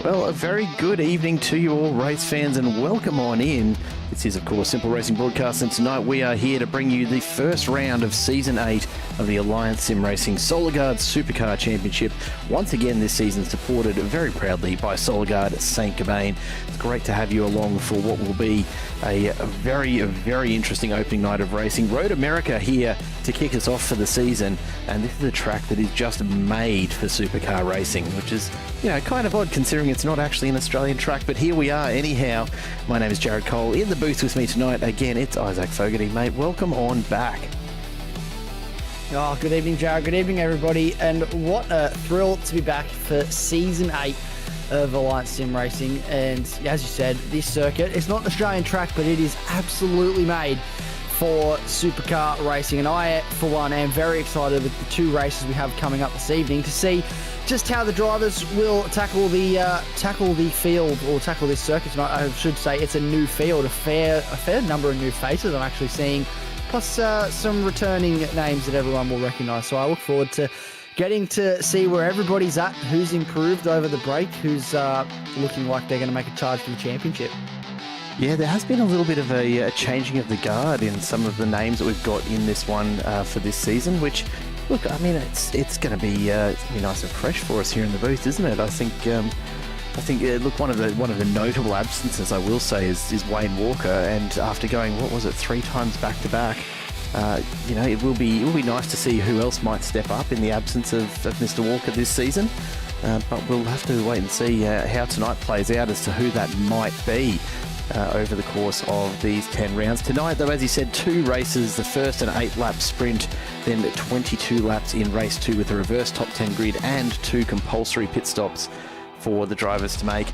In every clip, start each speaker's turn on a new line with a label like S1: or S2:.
S1: Well, a very good evening to you all, race fans, and welcome on in. This is, of course, Simple Racing Broadcast, and tonight we are here to bring you the first round of Season 8 of the Alliance Sim Racing Gard Supercar Championship. Once again this season supported very proudly by Gard St. Gobain. It's great to have you along for what will be a very interesting opening night of racing. Road America here to kick us off for the season, and this is a track that is just made for supercar racing, which is, you know, kind of odd considering it's not actually an Australian track, but here we are anyhow. My name is Jared Cole. In the booth with me tonight, again, it's Isaac Fogarty. Mate, welcome on back.
S2: Oh, good evening, Jared. Good evening, everybody. And what a thrill to be back for Season 8 of Alliance Sim Racing. And as you said, this circuit is not an Australian track, but it is absolutely made for supercar racing. And I, for one, am very excited with the two races we have coming up this evening to see just how the drivers will tackle the field, or tackle this circuit tonight. I should say it's a new field, a fair number of new faces I'm actually seeing, plus some returning names that everyone will recognise. So I look forward to getting to see where everybody's at, who's improved over the break, who's looking like they're going to make a charge for the championship.
S1: Yeah, there has been a little bit of a changing of the guard in some of the names that we've got in this one for this season, which, look, I mean, it's going to be nice and fresh for us here in the booth, isn't it? I think look, one of the notable absences, I will say, is Wayne Walker, and after going, what was it, 3 times back to back, it will be nice to see who else might step up in the absence of Mr. Walker this season. But we'll have to wait and see how tonight plays out as to who that might be over the course of these 10 rounds. Tonight, though, as you said, 2 races, the first an 8-lap sprint, then 22 laps in race 2 with a reverse top 10 grid and 2 compulsory pit stops for the drivers to make.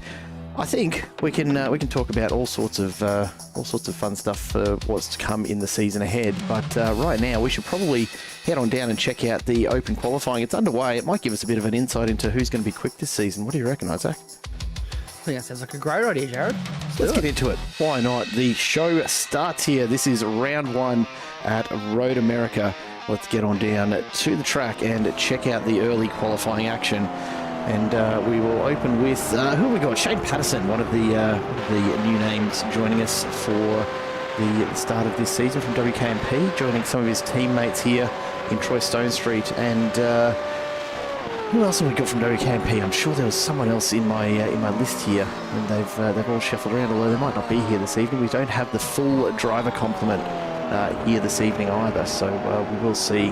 S1: I think we can talk about all sorts of fun stuff for what's to come in the season ahead. But right now, we should probably head on down and check out the open qualifying. It's underway. It might give us a bit of an insight into who's going to be quick this season. What do you reckon, Isaac?
S2: I think that sounds like a great idea, Jared.
S1: Let's get into it. Why not? The show starts here. This is round 1 at Road America. Let's get on down to the track and check out the early qualifying action. And we will open with, who have we got? Shane Patterson, one of the new names joining us for the start of this season from WKMP, joining some of his teammates here in Troy Stone Street. And who else have we got from WKMP? I'm sure there was someone else in my list here, and they've all shuffled around, although they might not be here this evening. We don't have the full driver complement here this evening either, so we will see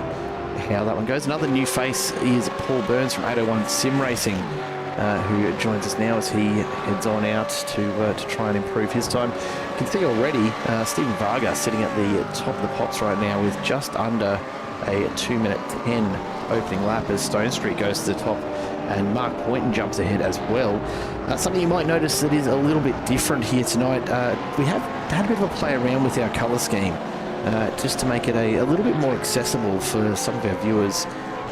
S1: how that one goes. Another new face is Paul Burns from 801 Sim Racing, who joins us now as he heads on out to try and improve his time. You can see already Stephen Varga sitting at the top of the pops right now with just under a 2-minute 10 opening lap as Stone Street goes to the top, and Mark Poynton jumps ahead as well. Something you might notice that is a little bit different here tonight, we have had a bit of a play around with our colour scheme, just to make it a little bit more accessible for some of our viewers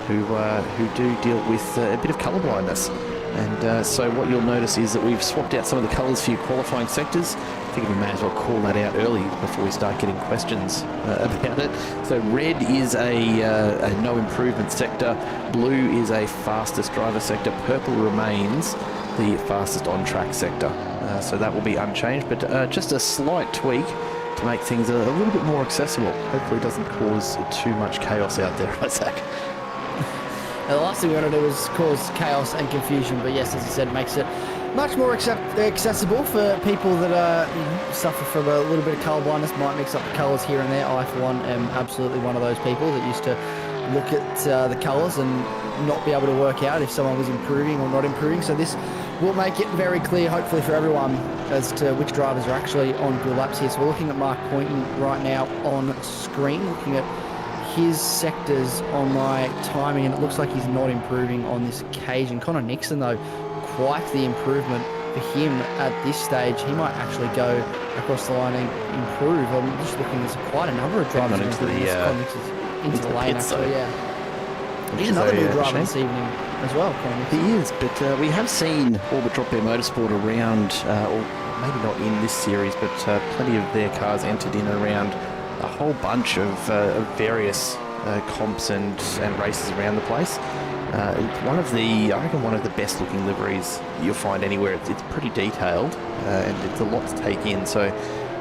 S1: who do deal with a bit of colour blindness. And so what you'll notice is that we've swapped out some of the colours for your qualifying sectors. I think we may as well call that out early before we start getting questions about it. So red is a no improvement sector, blue is a fastest driver sector, purple remains the fastest on track sector. So that will be unchanged, but just a slight tweak to make things a little bit more accessible. Hopefully it doesn't cause too much chaos out there, Isaac.
S2: The last thing we want to do is cause chaos and confusion, but yes, as you said, it makes it much more accessible for people that suffer from a little bit of colour blindness, might mix up the colours here and there. I, for one, am absolutely one of those people that used to look at the colours and not be able to work out if someone was improving or not improving. So this will make it very clear, hopefully for everyone, as to which drivers are actually on good laps here. So we're looking at Mark Poynton right now on screen, looking at his sectors on my timing, and it looks like he's not improving on this occasion. Connor Nixon, though, quite the improvement for him at this stage. He might actually go across the line and improve. I'm just looking, there's quite a number of drivers into the lane, actually, yeah. He's another new driver this evening as well, Connor Nixon.
S1: He is, but we have seen Orbit Drop Bear Motorsport around, or maybe not in this series, but plenty of their cars entered in around a whole bunch of various comps and races around the place. It's I reckon one of the best looking liveries you'll find anywhere. It's pretty detailed, and it's a lot to take in. So,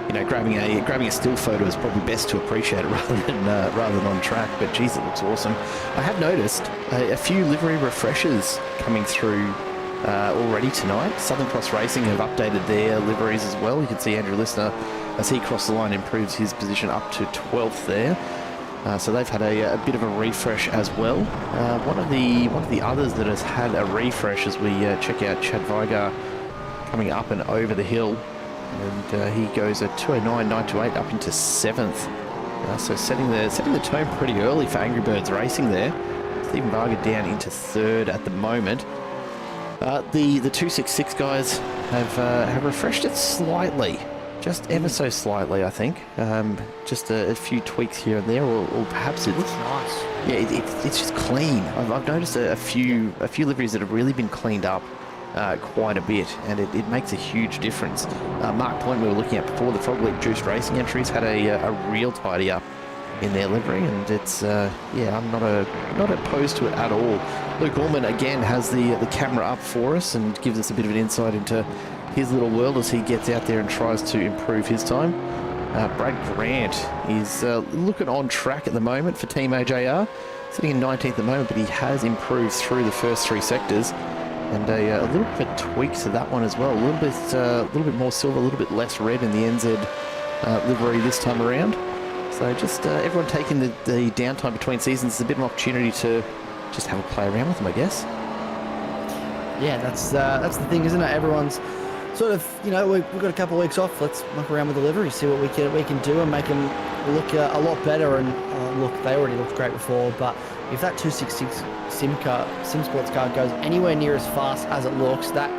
S1: grabbing a still photo is probably best to appreciate it rather than on track. But geez, it looks awesome. I have noticed a few livery refreshes coming through already tonight. Southern Cross Racing have updated their liveries as well. You can see Andrew Listener, as he crossed the line, improves his position up to 12th there. So they've had a bit of a refresh as well. One of the others that has had a refresh as we check out Chad Vigar coming up and over the hill, and he goes at 209.928 up into 7th. So setting the tone pretty early for Angry Birds Racing there. Stephen Varga down into 3rd at the moment. The 266 guys have refreshed it slightly. Just ever so slightly, I think. Just a few tweaks here and there, or perhaps it's...
S2: Looks nice.
S1: Yeah, it's just clean. I've noticed a few liveries that have really been cleaned up quite a bit, and it makes a huge difference. Mark Point, we were looking at before, the Frog League Juiced Racing entries had a real tidy up in their livery, and it's I'm not opposed to it at all. Luke Allman again has the camera up for us and gives us a bit of an insight into his little world as he gets out there and tries to improve his time. Brad Grant is looking on track at the moment for Team AJR, sitting in 19th at the moment, but he has improved through the first 3 sectors, and a little bit of a tweak to that one as well. A little bit more silver, a little bit less red in the NZ livery this time around. So just everyone taking the downtime between seasons is a bit of an opportunity to just have a play around with them, I guess.
S2: Yeah, that's the thing, isn't it? Everyone's sort of, we've got a couple of weeks off. Let's muck around with the livery, see what we can do and make them look a lot better. And look, they already looked great before, but if that 266 Sim Sports car goes anywhere near as fast as it looks, that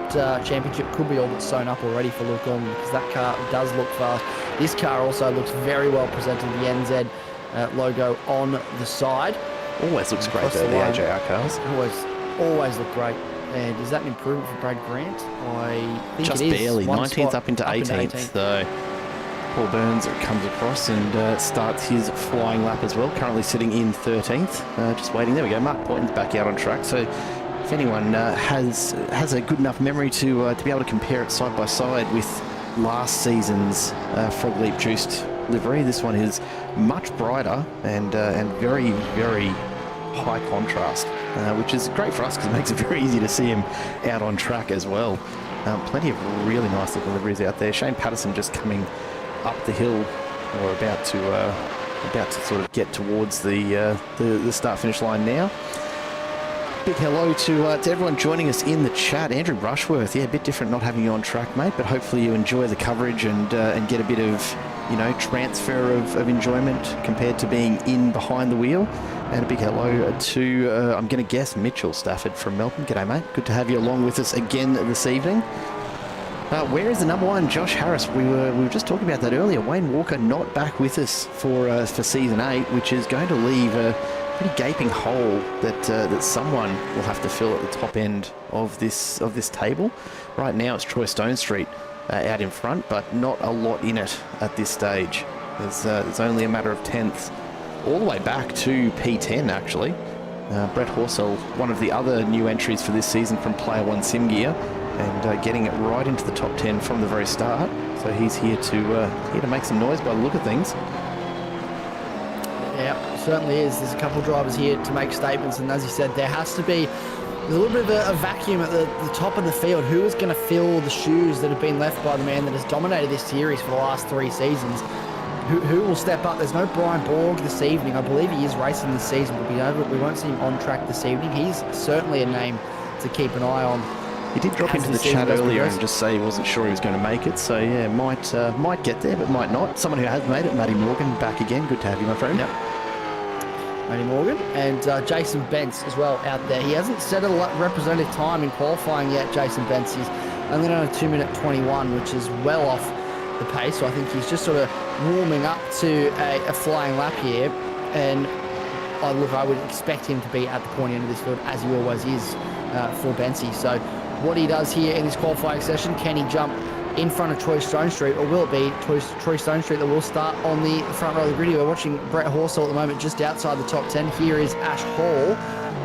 S2: championship could be all but sewn up already for Luke Orman, because that car does look fast. This car also looks very well presented, the NZ logo on the side.
S1: Always looks great though, the AJR cars.
S2: Always look great. And is that an improvement for Brad Grant? I think
S1: just
S2: it is.
S1: Barely, 19th up into 18th. So Paul Burns comes across and starts his flying lap as well. Currently sitting in 13th, just waiting. There we go. Mark Poynton's back out on track. So if anyone has a good enough memory to be able to compare it side by side with last season's Frog Leap Juiced livery, this one is much brighter and very, very high contrast, which is great for us because it makes it very easy to see him out on track as well. Plenty of really nice looking liveries out there. Shane Patterson just coming up the hill, or about to sort of get towards the start finish line now. Big hello to everyone joining us in the chat. Andrew Rushworth, yeah, a bit different not having you on track, mate, but hopefully you enjoy the coverage and get a bit of transfer of enjoyment compared to being in behind the wheel. And a big hello to, I'm going to guess, Mitchell Stafford from Melbourne. G'day, mate. Good to have you along with us again this evening. Where is the number 1, Josh Harris? We were just talking about that earlier. Wayne Walker not back with us for season 8, which is going to leave a pretty gaping hole that someone will have to fill at the top end of this table. Right now, it's Troy Stone Street out in front, but not a lot in it at this stage. There's only a matter of tenths all the way back to P10 actually. Brett Horsell, one of the other new entries for this season from Player One Sim Gear, and getting it right into the top 10 from the very start. So he's here to make some noise by the look of things.
S2: Yeah, certainly is. There's a couple of drivers here to make statements, and as you said, there's a little bit of a vacuum at the top of the field. Who is going to fill the shoes that have been left by the man that has dominated this series for the last 3 seasons? Who will step up? There's no Brian Borg this evening. I believe he is racing this season, but we won't see him on track this evening. He's certainly a name to keep an eye on.
S1: He did drop into the chat earlier and just say he wasn't sure he was going to make it. So yeah, might get there, but might not. Someone who has made it, Matty Morgan, back again. Good to have you, my friend.
S2: Yep. Matty Morgan and Jason Bentz as well out there. He hasn't set a representative time in qualifying yet, Jason Bentz. He's only on a 2:21, which is well off the pace. So I think he's just sort of warming up to a flying lap here. And I would expect him to be at the point end of this field, as he always is for Bency. So what he does here in this qualifying session, can he jump in front of Troy Stonestreet, or will it be Troy Stonestreet that will start on the front row of the grid? We're watching Brett Horsell at the moment just outside the top 10. Here is Ash Hall,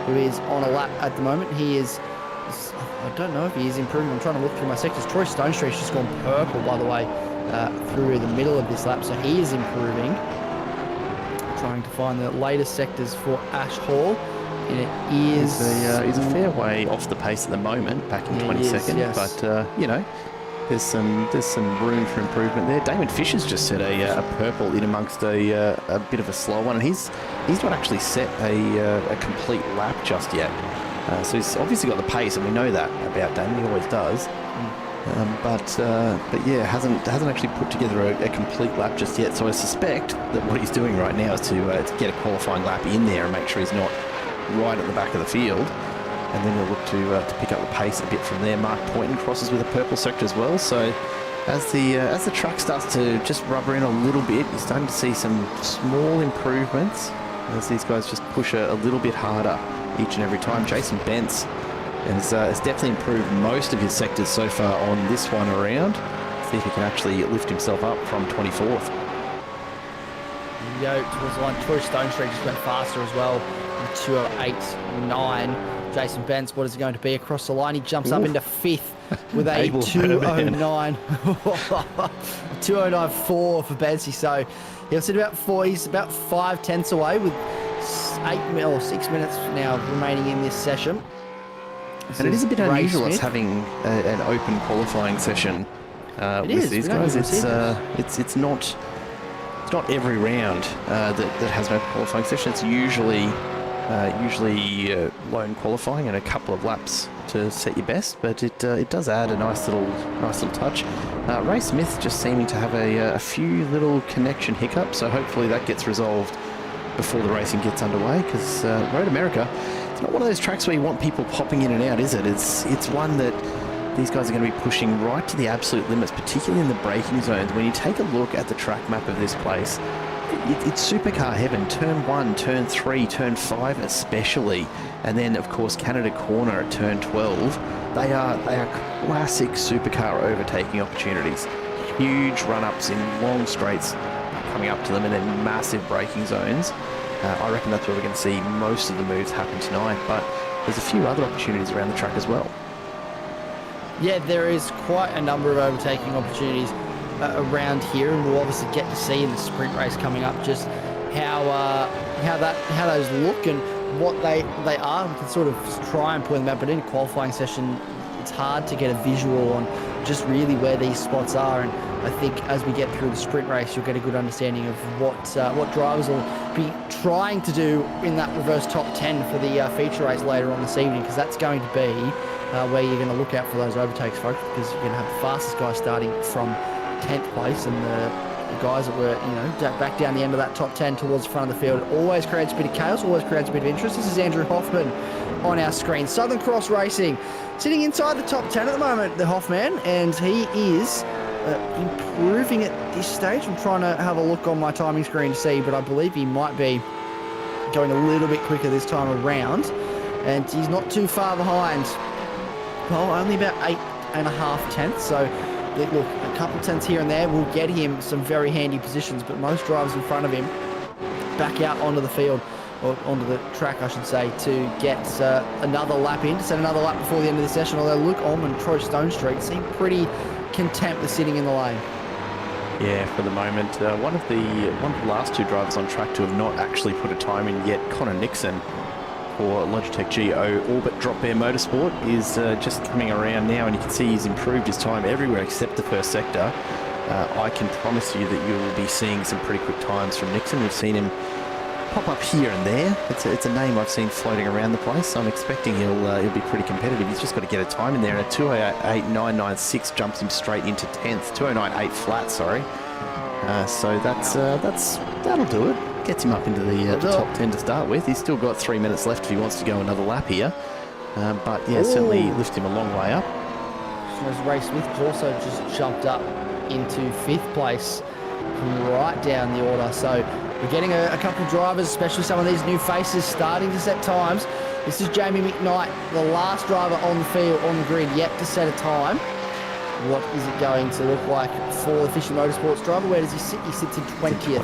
S2: who is on a lap at the moment. He is, I don't know if he is improving. I'm trying to look through my sectors. Troy Stonestreet's just gone purple, by the way, through the middle of this lap, so he is improving. Trying to find the latest sectors for Ash Hall, and it is...
S1: He's a fair way off the pace at the moment, back in 22nd,
S2: yes.
S1: But, you know, there's some room for improvement there. Damon Fisher's just set a purple in amongst a bit of a slow one, and he's not actually set a complete lap just yet. So he's obviously got the pace, and we know that about Damon. He always does. But yeah, hasn't actually put together a complete lap just yet. So I suspect that what he's doing right now is to get a qualifying lap in there and make sure he's not right at the back of the field. And then he'll look to pick up the pace a bit from there. Mark Poynton crosses with a purple sector as well. So as the track starts to just rubber in a little bit, you're starting to see some small improvements as these guys just push a little bit harder each and every time. Jason Bentz has definitely improved most of his sectors so far on this one around. See if he can actually lift himself up from 24th.
S2: Yo, towards the line. Troy Stonestreet just went faster as well. 2:08.9. Jason Bentz, what is it going to be across the line? He jumps up into 5th with a 2:09. 2:09.4 for Bentz. So he's about 5 tenths away with 6 minutes now remaining in this session.
S1: And it is a bit unusual us having an open qualifying session with these guys. It's not every round that has an open qualifying session. It's usually lone qualifying and a couple of laps to set your best, but it does add a nice little touch. Ray Smith just seeming to have a few little connection hiccups, so hopefully that gets resolved before the racing gets underway, because Road America, it's not one of those tracks where you want people popping in and out, is it? It's one that these guys are going to be pushing right to the absolute limits, particularly in the braking zones. When you take a look at the track map of this place, it's supercar heaven. Turn 1, turn 3, turn 5 especially, and then of course Canada Corner at turn 12. They are classic supercar overtaking opportunities. Huge run-ups in long straights coming up to them, and then massive braking zones. I reckon that's where we're going to see most of the moves happen tonight, but there's a few other opportunities around the track as well.
S2: Yeah, there is quite a number of overtaking opportunities around here, and we'll obviously get to see in the sprint race coming up just how those look and what they are. We can sort of try and point them out, but in a qualifying session, it's hard to get a visual on just really where these spots are. And I think as we get through the sprint race, you'll get a good understanding of what drivers will be trying to do in that reverse top 10 for the feature race later on this evening, because that's going to be where you're going to look out for those overtakes, folks, because you're going to have the fastest guy starting from 10th place, and the guys that were, back down the end of that top 10 towards the front of the field. It always creates a bit of chaos, always creates a bit of interest. This is Andrew Hoffman on our screen. Southern Cross Racing sitting inside the top 10 at the moment, the Hoffman, and he is improving at this stage. I'm trying to have a look on my timing screen to see, but I believe he might be going a little bit quicker this time around, and he's not too far behind. Well, only about 8.5 tenths, so look, a couple tenths here and there will get him some very handy positions, but most drivers in front of him back out onto the field, or onto the track, I should say, to get another lap in, to set another lap before the end of the session, although Luke Ullman and Troy Stonestreet seem pretty content with sitting in the lane.
S1: Yeah, for the moment. One of the last two drivers on track to have not actually put a time in yet, Connor Nixon, for Logitech Go Orbit Drop Bear Motorsport, is just coming around now, and you can see he's improved his time everywhere except the first sector. I can promise you that you will be seeing some pretty quick times from Nixon. We've seen him pop up here and there. It's a name I've seen floating around the place, so I'm expecting he'll be pretty competitive. He's just got to get a time in there, and a 2:08.996 jumps him straight into 10th. 2:09.8 flat, sorry. So that'll do it. Gets him up into the top 10 to start with. He's still got 3 minutes left if he wants to go another lap here. But yeah, certainly lift him a long way up.
S2: Ray Smith has also just jumped up into 5th place right down the order. So we're getting a couple of drivers, especially some of these new faces, starting to set times. This is Jamie McKnight, the last driver on the field, on the grid, yet to set a time. what is it going to look like for the Fisher Motorsports driver? Where does he sit? He sits in 20th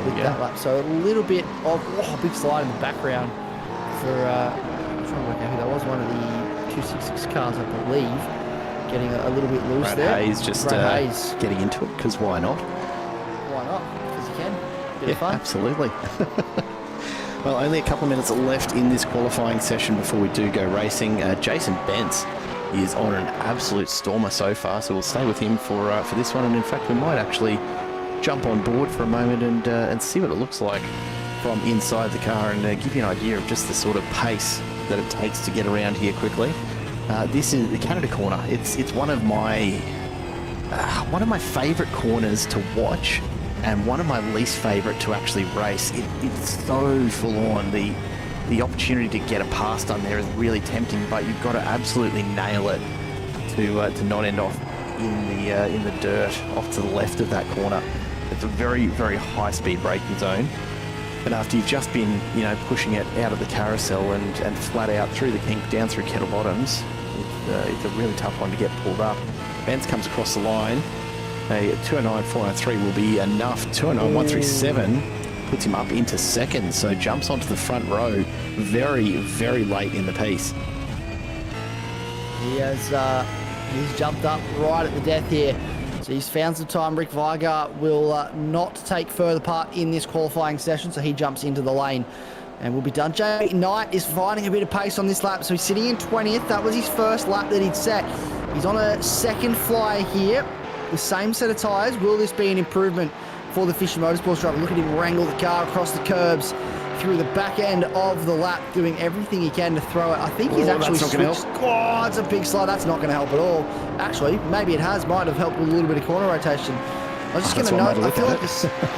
S2: with that lap. So a little bit of a big slide in the background for, I'm trying to work out who that was, one of the 266 cars, I believe, getting a little bit loose there.
S1: Hayes just Hayes getting into it, because why not?
S2: Why not? Because you can. Bit of fun.
S1: Absolutely. Well, only a couple of minutes left in this qualifying session before we do go racing. Jason Bentz is on an absolute stormer so far, so we'll stay with him for this one. And in fact, we might actually jump on board for a moment and see what it looks like from inside the car and give you an idea of just the sort of pace that it takes to get around here quickly. This is the Canada corner. It's one of my favourite corners to watch, and one of my least favourite to actually race. It's so full on. The opportunity to get a pass done there is really tempting, but you've got to absolutely nail it to not end off in the dirt off to the left of that corner. It's a very, very high speed braking zone. And after you've just been, pushing it out of the carousel and flat out through the kink, down through Kettle Bottoms, it's a really tough one to get pulled up. Bentz comes across the line. A 209.403 will be enough. 209.137 puts him up into second, so jumps onto the front row very, very late in the piece.
S2: He has he's jumped up right at the death here. So he's found some time. Rick Weiger will not take further part in this qualifying session, so he jumps into the lane and we'll be done. Jamie Knight is finding a bit of pace on this lap, so he's sitting in 20th. That was his first lap that he'd set. He's on a second flyer here. The same set of tyres. Will this be an improvement for the Fisher Motorsports driver? Look at him wrangle the car across the curbs through the back end of the lap, doing everything he can to throw it. I think he's actually switched. Oh, it's a big slide. That's not going to help at all. Actually, maybe it might have helped with a little bit of corner rotation. I was just going to note, I feel like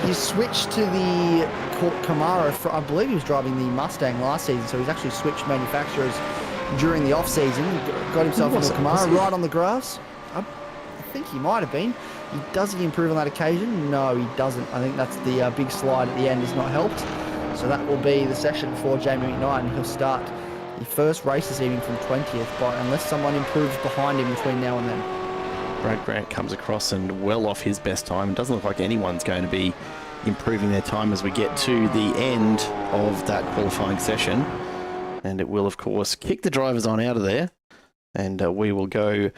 S2: he switched to the Camaro. I believe he was driving the Mustang last season, so he's actually switched manufacturers during the off-season. Got himself into a Camaro right on the grass. I think he might have been. Does he improve on that occasion? No, he doesn't. I think that's the big slide at the end has not helped. So that will be the session for Jamie McKnight, and he'll start the first race this evening from 20th, but unless someone improves behind him between now and then.
S1: Brad Grant comes across and well off his best time. It doesn't look like anyone's going to be improving their time as we get to the end of that qualifying session. And it will, of course, kick the drivers on out of there. And we will go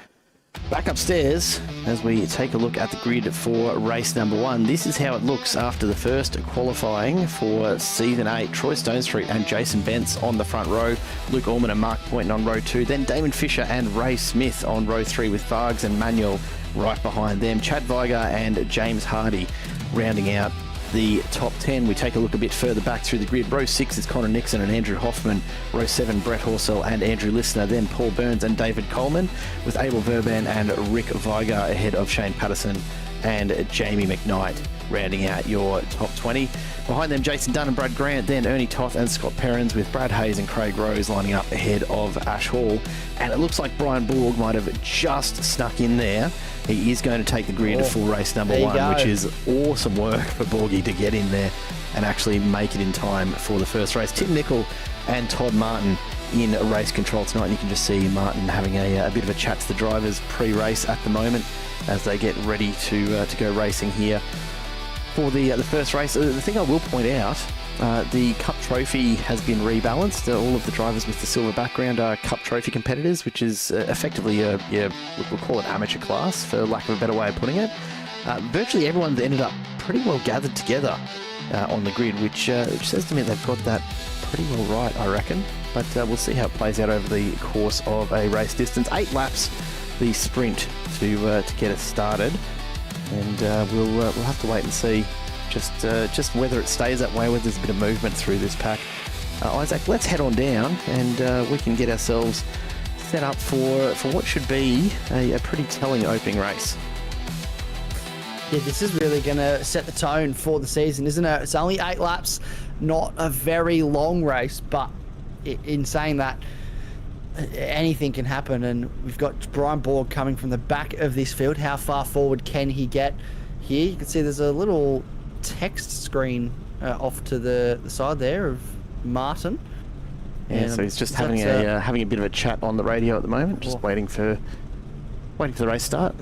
S1: back upstairs as we take a look at the grid for race number 1. This is how it looks after the first qualifying for season 8. Troy Stonestreet and Jason Bentz on the front row. Luke Allman and Mark Poynton on row 2. Then Damon Fisher and Ray Smith on row 3 with Vargs and Manuel right behind them. Chad Weiger and James Hardy rounding out the top 10. We take a look a bit further back through the grid. Row 6 is Connor Nixon and Andrew Hoffman. Row 7, Brett Horsell and Andrew Listener. Then Paul Burns and David Coleman, with Abel Verban and Rick Weiger ahead of Shane Patterson and Jamie McKnight rounding out your top 20. Behind them, Jason Dunn and Brad Grant, then Ernie Toth and Scott Perrins, with Brad Hayes and Craig Rose lining up ahead of Ash Hall. And it looks like Brian Borg might have just snuck in there. He is going to take the grid for race number 1, which is awesome work for Borgie to get in there and actually make it in time for the first race. Tim Nicol and Todd Martin in race control tonight. And you can just see Martin having a bit of a chat to the drivers pre-race at the moment as they get ready to go racing here for the first race. The thing I will point out, the Cup Trophy has been rebalanced. All of the drivers with the silver background are Cup Trophy competitors, which is effectively we'll call it amateur class, for lack of a better way of putting it. Virtually everyone's ended up pretty well gathered together on the grid, which says to me they've got that pretty well right, I reckon. But we'll see how it plays out over the course of a race distance. 8 laps, the sprint to get it started. And we'll have to wait and see just whether it stays that way, whether there's a bit of movement through this pack. Isaac, let's head on down and we can get ourselves set up for what should be a pretty telling opening race.
S2: Yeah, this is really going to set the tone for the season, isn't it? It's only 8 laps, not a very long race, but in saying that, anything can happen, and we've got Brian Borg coming from the back of this field. How far forward can he get here? You can see there's a little text screen off to the side there of Martin.
S1: Yeah, so he's just having a bit of a chat on the radio at the moment, just waiting for the race start.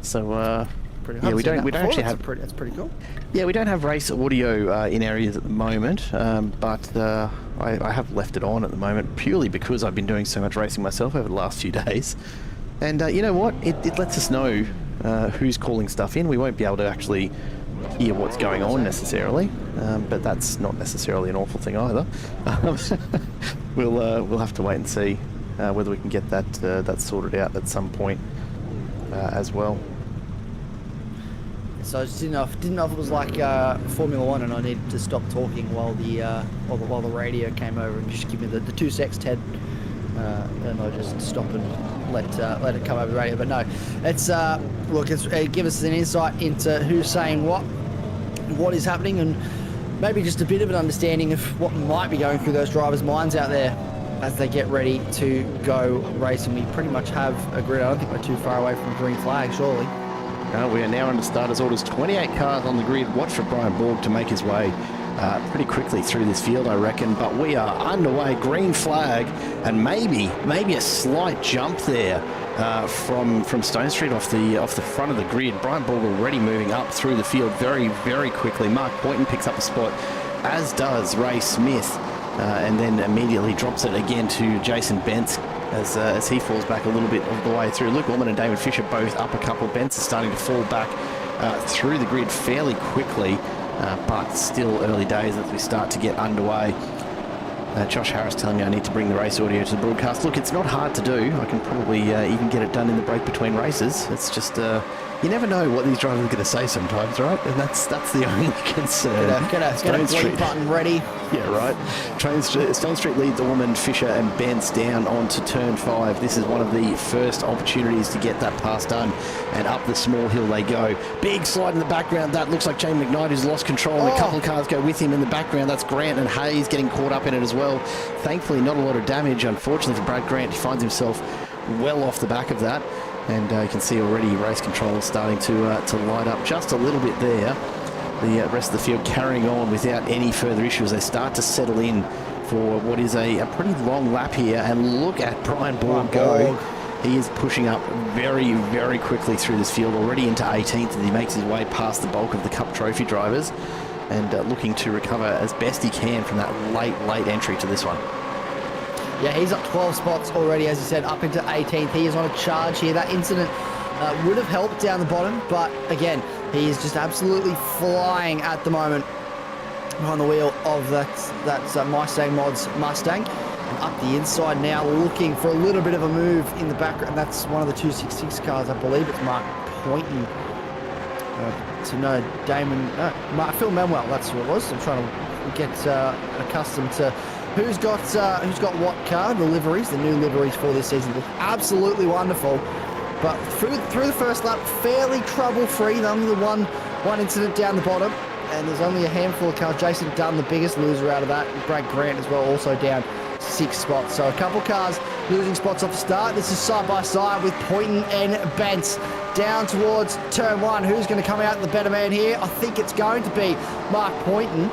S1: So
S2: Pretty
S1: yeah, we don't actually have.
S2: That's pretty cool.
S1: Yeah, we don't have race audio in areas at the moment, but I have left it on at the moment purely because I've been doing so much racing myself over the last few days. And you know what? It lets us know who's calling stuff in. We won't be able to actually hear what's going on necessarily, but that's not necessarily an awful thing either. We'll have to wait and see whether we can get that sorted out at some point as well.
S2: So I just didn't know if it was like Formula One, and I needed to stop talking while the radio came over and just give me the 2 secs, Ted, and I just stop and let it come over the radio. But no, it's look, it give us an insight into who's saying what is happening, and maybe just a bit of an understanding of what might be going through those drivers' minds out there as they get ready to go racing. We pretty much have a grid. I don't think we're too far away from the green flag, surely.
S1: We are now under starters orders. 28 cars on the grid. Watch for Brian Borg to make his way pretty quickly through this field, I reckon. But we are underway. Green flag, and maybe a slight jump there from Stone Street off the front of the grid. Brian Borg already moving up through the field very, very quickly. Mark Boynton picks up a spot, as does Ray Smith, and then immediately drops it again to Jason Bentz as he falls back a little bit of the way through. Luke Orman and David Fisher both up a couple. Bentz is starting to fall back through the grid fairly quickly, but still early days as we start to get underway. Josh Harris telling me I need to bring the race audio to the broadcast. Look, it's not hard to do. I can probably even get it done in the break between races. It's just you never know what these drivers are going to say sometimes, right? And that's the only concern.
S2: Get a bleep button ready.
S1: Yeah, right. Stone Street leads Ormond, Fisher and Bentz down onto turn 5. This is one of the first opportunities to get that pass done, and up the small hill they go. Big slide in the background. That looks like Jamie McKnight, who's lost control, and a couple of cars go with him in the background. That's Grant and Hayes getting caught up in it as well. Thankfully, not a lot of damage. Unfortunately for Brad Grant, he finds himself well off the back of that. And you can see already race control starting to light up just a little bit there. The rest of the field carrying on without any further issues. They start to settle in for what is a pretty long lap here. And look at Brian Borg go. He is pushing up very, very quickly through this field, already into 18th, and he makes his way past the bulk of the Cup Trophy drivers, and looking to recover as best he can from that late entry to this one.
S2: Yeah, he's up 12 spots already, as you said, up into 18th. He is on a charge here. That incident would have helped down the bottom, but again, he is just absolutely flying at the moment behind the wheel of that Mustang Mods Mustang. And up the inside now, looking for a little bit of a move in the background. That's one of the 266 cars, I believe it's Mark Poynton. Phil Manuel, that's who it was. I'm trying to get accustomed to who's got what car. The liveries, the new liveries for this season look absolutely wonderful. But through the first lap, fairly trouble-free. Only the one incident down the bottom, and there's only a handful of cars. Jason Dunn, the biggest loser out of that. Brad Grant as well, also down 6 spots. So a couple cars losing spots off the start. This is side by side with Poynton and Bentz down towards turn 1. Who's going to come out the better man here? I think it's going to be Mark Poynton.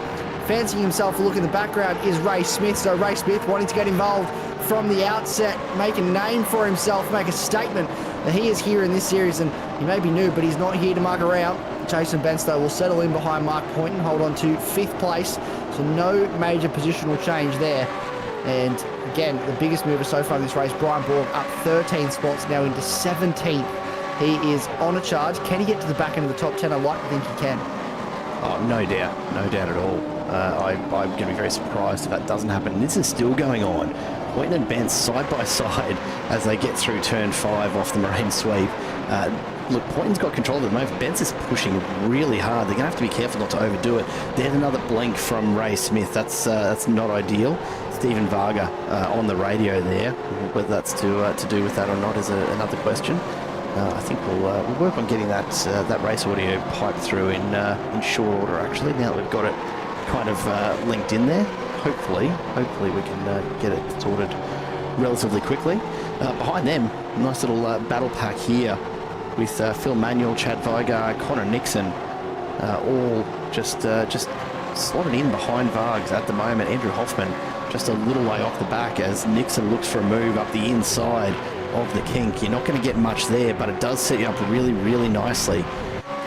S2: Fancying himself a look in the background is Ray Smith. So Ray Smith wanting to get involved from the outset, make a name for himself, make a statement that he is here in this series, and he may be new, but he's not here to muck around. Jason Bentz, though, will settle in behind Mark Poynton, hold on to 5th place, so no major positional change there. And again, the biggest mover so far in this race, Brian Borg, up 13 spots now into 17th. He is on a charge. Can he get to the back end of the top 10? I like to think he can.
S1: Oh, no doubt at all. I'm going to be very surprised if that doesn't happen. And this is still going on. Poynton and Bentz side by side as they get through turn 5 off the marine sweep. Look, Poynton's got control at the moment. Bentz is pushing really hard. They're going to have to be careful not to overdo it. There's another blink from Ray Smith. That's not ideal. Stephen Varga on the radio there. Whether that's to do with that or not is another question. I think we'll work on getting that race audio piped through in short order, actually, now that we've got it kind of linked in there. Hopefully we can get it sorted relatively quickly. Behind them, nice little battle pack here with Phil Manuel, Chad Vigar, Connor Nixon, all just slotted in behind Vargs at the moment. Andrew Hoffman just a little way off the back as Nixon looks for a move up the inside. of the kink. You're not going to get much there, but it does set you up really, really nicely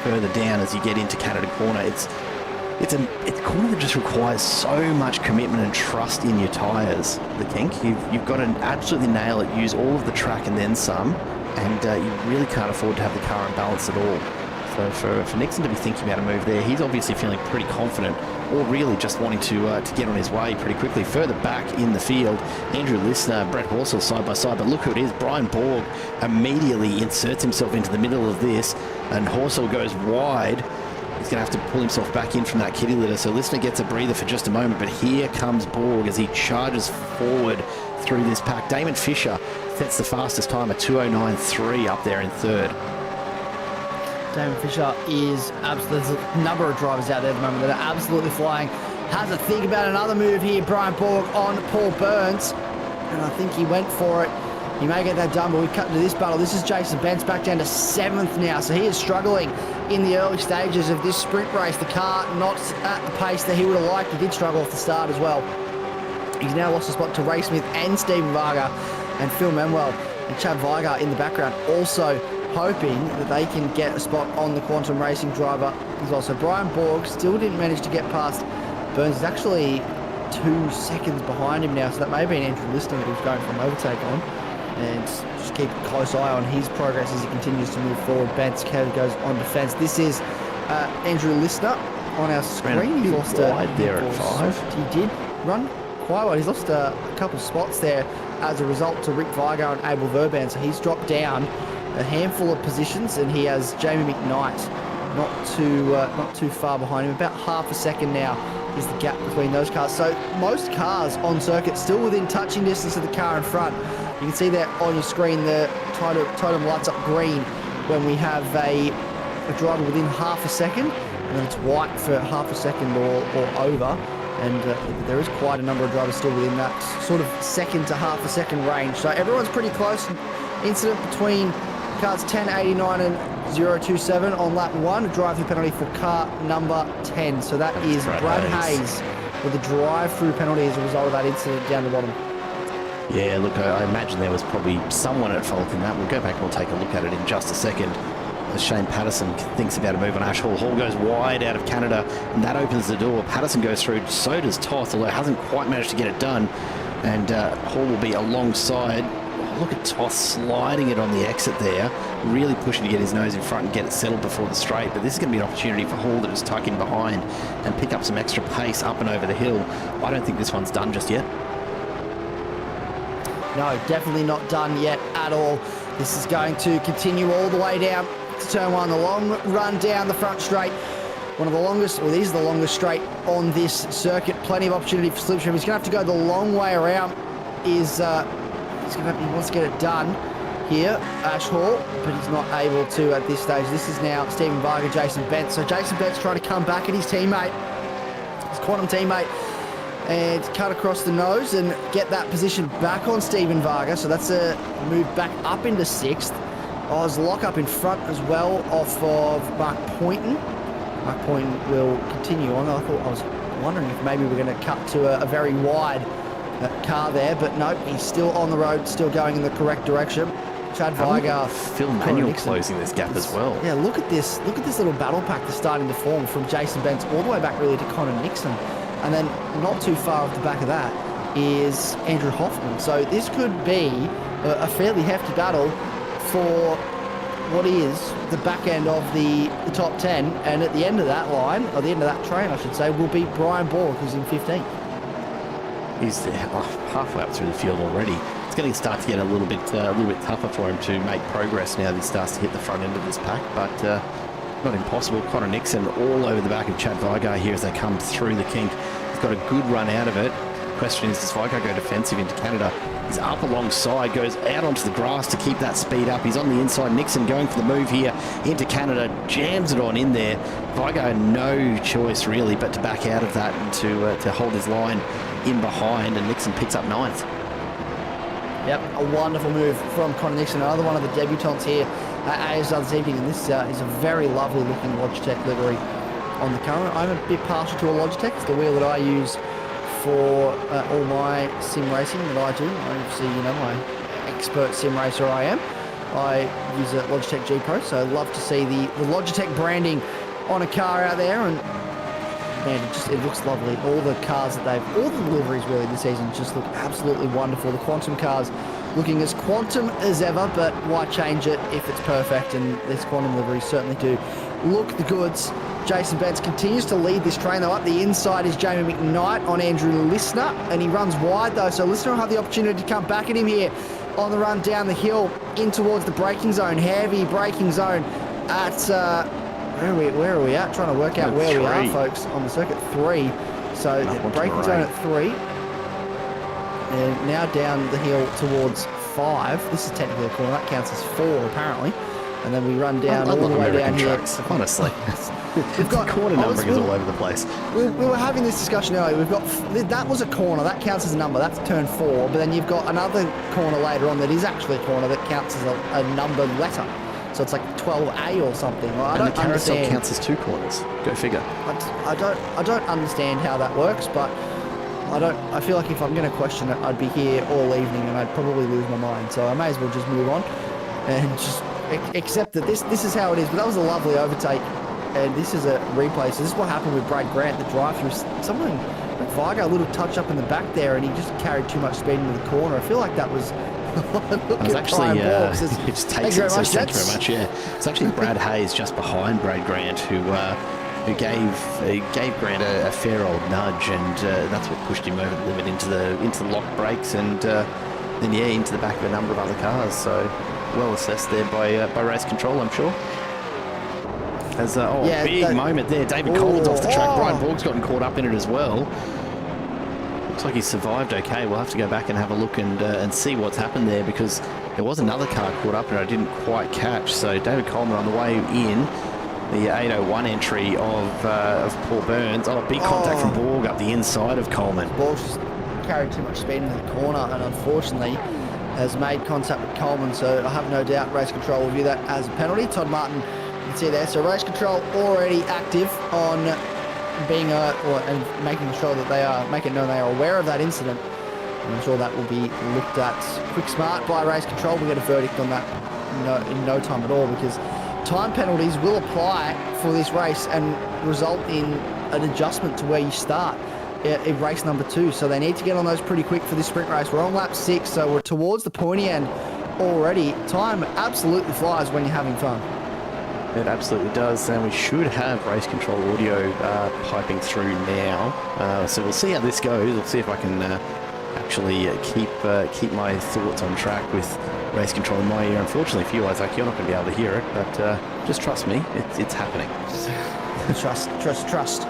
S1: further down as you get into Canada Corner. It's a corner that just requires so much commitment and trust in your tyres, the kink. You've got to absolutely nail it, use all of the track and then some, and you really can't afford to have the car in balance at all. So for Nixon to be thinking about a move there, he's obviously feeling pretty confident, or really just wanting to get on his way pretty quickly. Further back in the field, Andrew Listener, Brett Horsell side by side, but look who it is. Brian Borg immediately inserts himself into the middle of this, and Horsell goes wide. He's going to have to pull himself back in from that kitty litter, so Listener gets a breather for just a moment, but here comes Borg as he charges forward through this pack. Damon Fisher sets the fastest time at 2:09.3 up there in third.
S2: Damon Fisher is absolutely, there's a number of drivers out there at the moment that are absolutely flying. Has a think about another move here. Brian Borg on Paul Burns, and I think he went for it. He may get that done, but we cut into this battle. This is Jason Bentz back down to 7th now, so he is struggling in the early stages of this sprint race. The car not at the pace that he would have liked. He did struggle off the start as well. He's now lost a spot to Ray Smith and Stephen Varga, and Phil Manuel and Chad Varga in the background also hoping that they can get a spot on the Quantum Racing driver as well. So Brian Borg still didn't manage to get past Burns. Is actually 2 seconds behind him now, so that may be an Andrew Listener that he's going for an overtake on. And just keep a close eye on his progress as he continues to move forward. Bentz goes on defence. This is Andrew Listener on our screen. He lost
S1: wide there at 5.
S2: He did run quite wide. He's lost a couple of spots there as a result to Rick Vigo and Abel Verban. So he's dropped down a handful of positions, and he has Jamie McKnight not too far behind him. About half a second now is the gap between those cars. So most cars on circuit still within touching distance of the car in front. You can see there on your screen the totem lights up green when we have a driver within half a second, and then it's white for half a second or over. And there is quite a number of drivers still within that sort of second to half a second range. So everyone's pretty close. Incident between cars 1089 and 027 on lap 1, a drive-through penalty for car number 10. So that is Brad Hayes with a drive-through penalty as a result of that incident down the bottom.
S1: Yeah, look, I imagine there was probably someone at fault in that. We'll go back and we'll take a look at it in just a second. As Shane Patterson thinks about a move on Ash Hall. Hall goes wide out of Canada, and that opens the door. Patterson goes through, so does Toth, although hasn't quite managed to get it done. And Hall will be alongside. Oh, look at Toth sliding it on the exit there, really pushing to get his nose in front and get it settled before the straight. But this is going to be an opportunity for Hall to just tuck in behind and pick up some extra pace up and over the hill. I don't think this one's done just yet.
S2: No, definitely not done yet at all. This is going to continue all the way down to turn 1. The long run down the front straight. One of the longest, well, this is the longest straight on this circuit. Plenty of opportunity for Slipstream. He's going to have to go the long way around. He wants to get it done here, Ash Hall, but he's not able to at this stage. This is now Stephen Varga, Jason Bentz. So Jason Bentz trying to come back at his teammate, his Quantum teammate, and cut across the nose and get that position back on Stephen Varga. So that's a move back up into 6th. Oz lock up in front as well off of Mark Poynton. Mark Poynton will continue on. I was wondering if maybe we're going to cut to a very wide car there, but no, he's still on the road, still going in the correct direction. Chad Vigar,
S1: Phil Manuel closing this gap as well.
S2: Yeah, look at this little battle pack that's starting to form from Jason Bentz all the way back really to Connor Nixon. And then not too far off the back of that is Andrew Hoffman. So this could be a fairly hefty battle for what is the back end of the top 10. And at the end of that line, or the end of that train, I should say, will be Brian Borg, who's in 15th.
S1: He's halfway up through the field already. It's going to start to get a little bit tougher for him to make progress now that he starts to hit the front end of this pack, but not impossible. Connor Nixon all over the back of Chad Vigar here as they come through the kink. He's got a good run out of it. The question is, does Vigar go defensive into Canada? He's up alongside, goes out onto the grass to keep that speed up. He's on the inside. Nixon going for the move here into Canada, jams it on in there. Vigar no choice really but to back out of that and to hold his line in behind, and Nixon picks up 9th.
S2: Yep, a wonderful move from Connor Nixon, another one of the debutants here at ASR this evening, and this is a very lovely looking Logitech livery on the car. I'm a bit partial to a Logitech. It's the wheel that I use for all my sim racing that I do. Obviously, you know, my expert sim racer I am. I use a Logitech G Pro, so I love to see the Logitech branding on a car out there, and man, it looks lovely. All the cars that all the deliveries really this season just look absolutely wonderful. The Quantum cars looking as quantum as ever, but why change it if it's perfect? And these Quantum liveries certainly do look the goods. Jason Benz continues to lead this train though. Up the inside is Jamie McKnight on Andrew Listener, and he runs wide though, so Listener will have the opportunity to come back at him here on the run down the hill in towards the braking zone. Heavy braking zone at where are we at? Trying to work out where we are, folks, on the circuit. 3. So braking zone at 3. And now down the hill towards 5. This is technically a corner. That counts as 4, apparently. And then we run down all the way down here.
S1: Honestly.
S2: We've got
S1: corner numbering is all over the place.
S2: We were having this discussion earlier. We've got that was a corner. That counts as a number. That's turn 4. But then you've got another corner later on that is actually a corner that counts as a numbered letter. So it's like 12A or something. I don't understand.
S1: And the carousel counts as 2 corners. Go figure.
S2: I don't understand how that works, but I feel like if I'm going to question it, I'd be here all evening and I'd probably lose my mind. So I may as well just move on and just accept that this is how it is. But that was a lovely overtake, and this is a replay. So this is what happened with Brad Grant, the drive-through. Someone, Varga, a little touch up in the back there, and he just carried too much speed into the corner. I feel like that was.
S1: It was actually, it just takes it, so thank you very much, yeah. It's actually Brad Hayes just behind Brad Grant who gave Grant a fair old nudge, and that's what pushed him over the limit into the lock brakes, and then yeah, into the back of a number of other cars. So well assessed there by race control, I'm sure. As big moment there. David Coleman's off the track. Brian Borg's gotten caught up in it as well. Looks like he survived okay. We'll have to go back and have a look and see what's happened there, because there was another car caught up and I didn't quite catch. So David Coleman on the way in, the 801 entry of Paul Burns. Oh, big contact from Borg up the inside of Coleman.
S2: Borg just carried too much speed into the corner and unfortunately has made contact with Coleman. So I have no doubt race control will view that as a penalty. Todd Martin, you can see there. So race control already active on being and making sure that they are known they are aware of that incident. And I'm sure that will be looked at quick smart by race control. We'll get a verdict on that in no time at all, because time penalties will apply for this race and result in an adjustment to where you start in race number 2. So they need to get on those pretty quick for this sprint race. We're on lap 6, so we're towards the pointy end already. Time absolutely flies when you're having fun.
S1: It absolutely does, and we should have race control audio piping through now. So we'll see how this goes. We'll see if I can actually keep my thoughts on track with race control in my ear. Unfortunately for you, Isaac, you're not going to be able to hear it, but just trust me, it's happening.
S2: Trust.
S1: Just trust.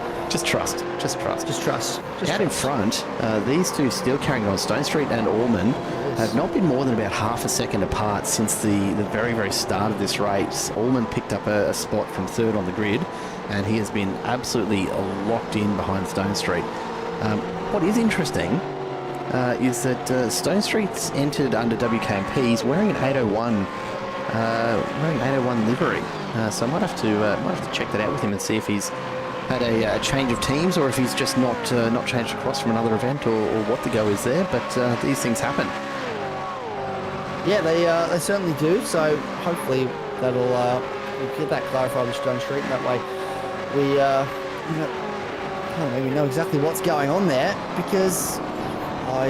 S1: Out in front, these two still carrying on. Stone Street and Allman have not been more than about half a second apart since the very, very start of this race. Allman picked up a spot from 3rd on the grid, and he has been absolutely locked in behind Stone Street. What is interesting is that Stone Street's entered under WKMP. He's wearing an 801 livery, so I might have to check that out with him and see if he's had a change of teams, or if he's just not changed across from another event, or what the go is there. But these things happen.
S2: Yeah, they certainly do. So hopefully that'll we'll get that clarified with Stone Street. That way we maybe know exactly what's going on there, because I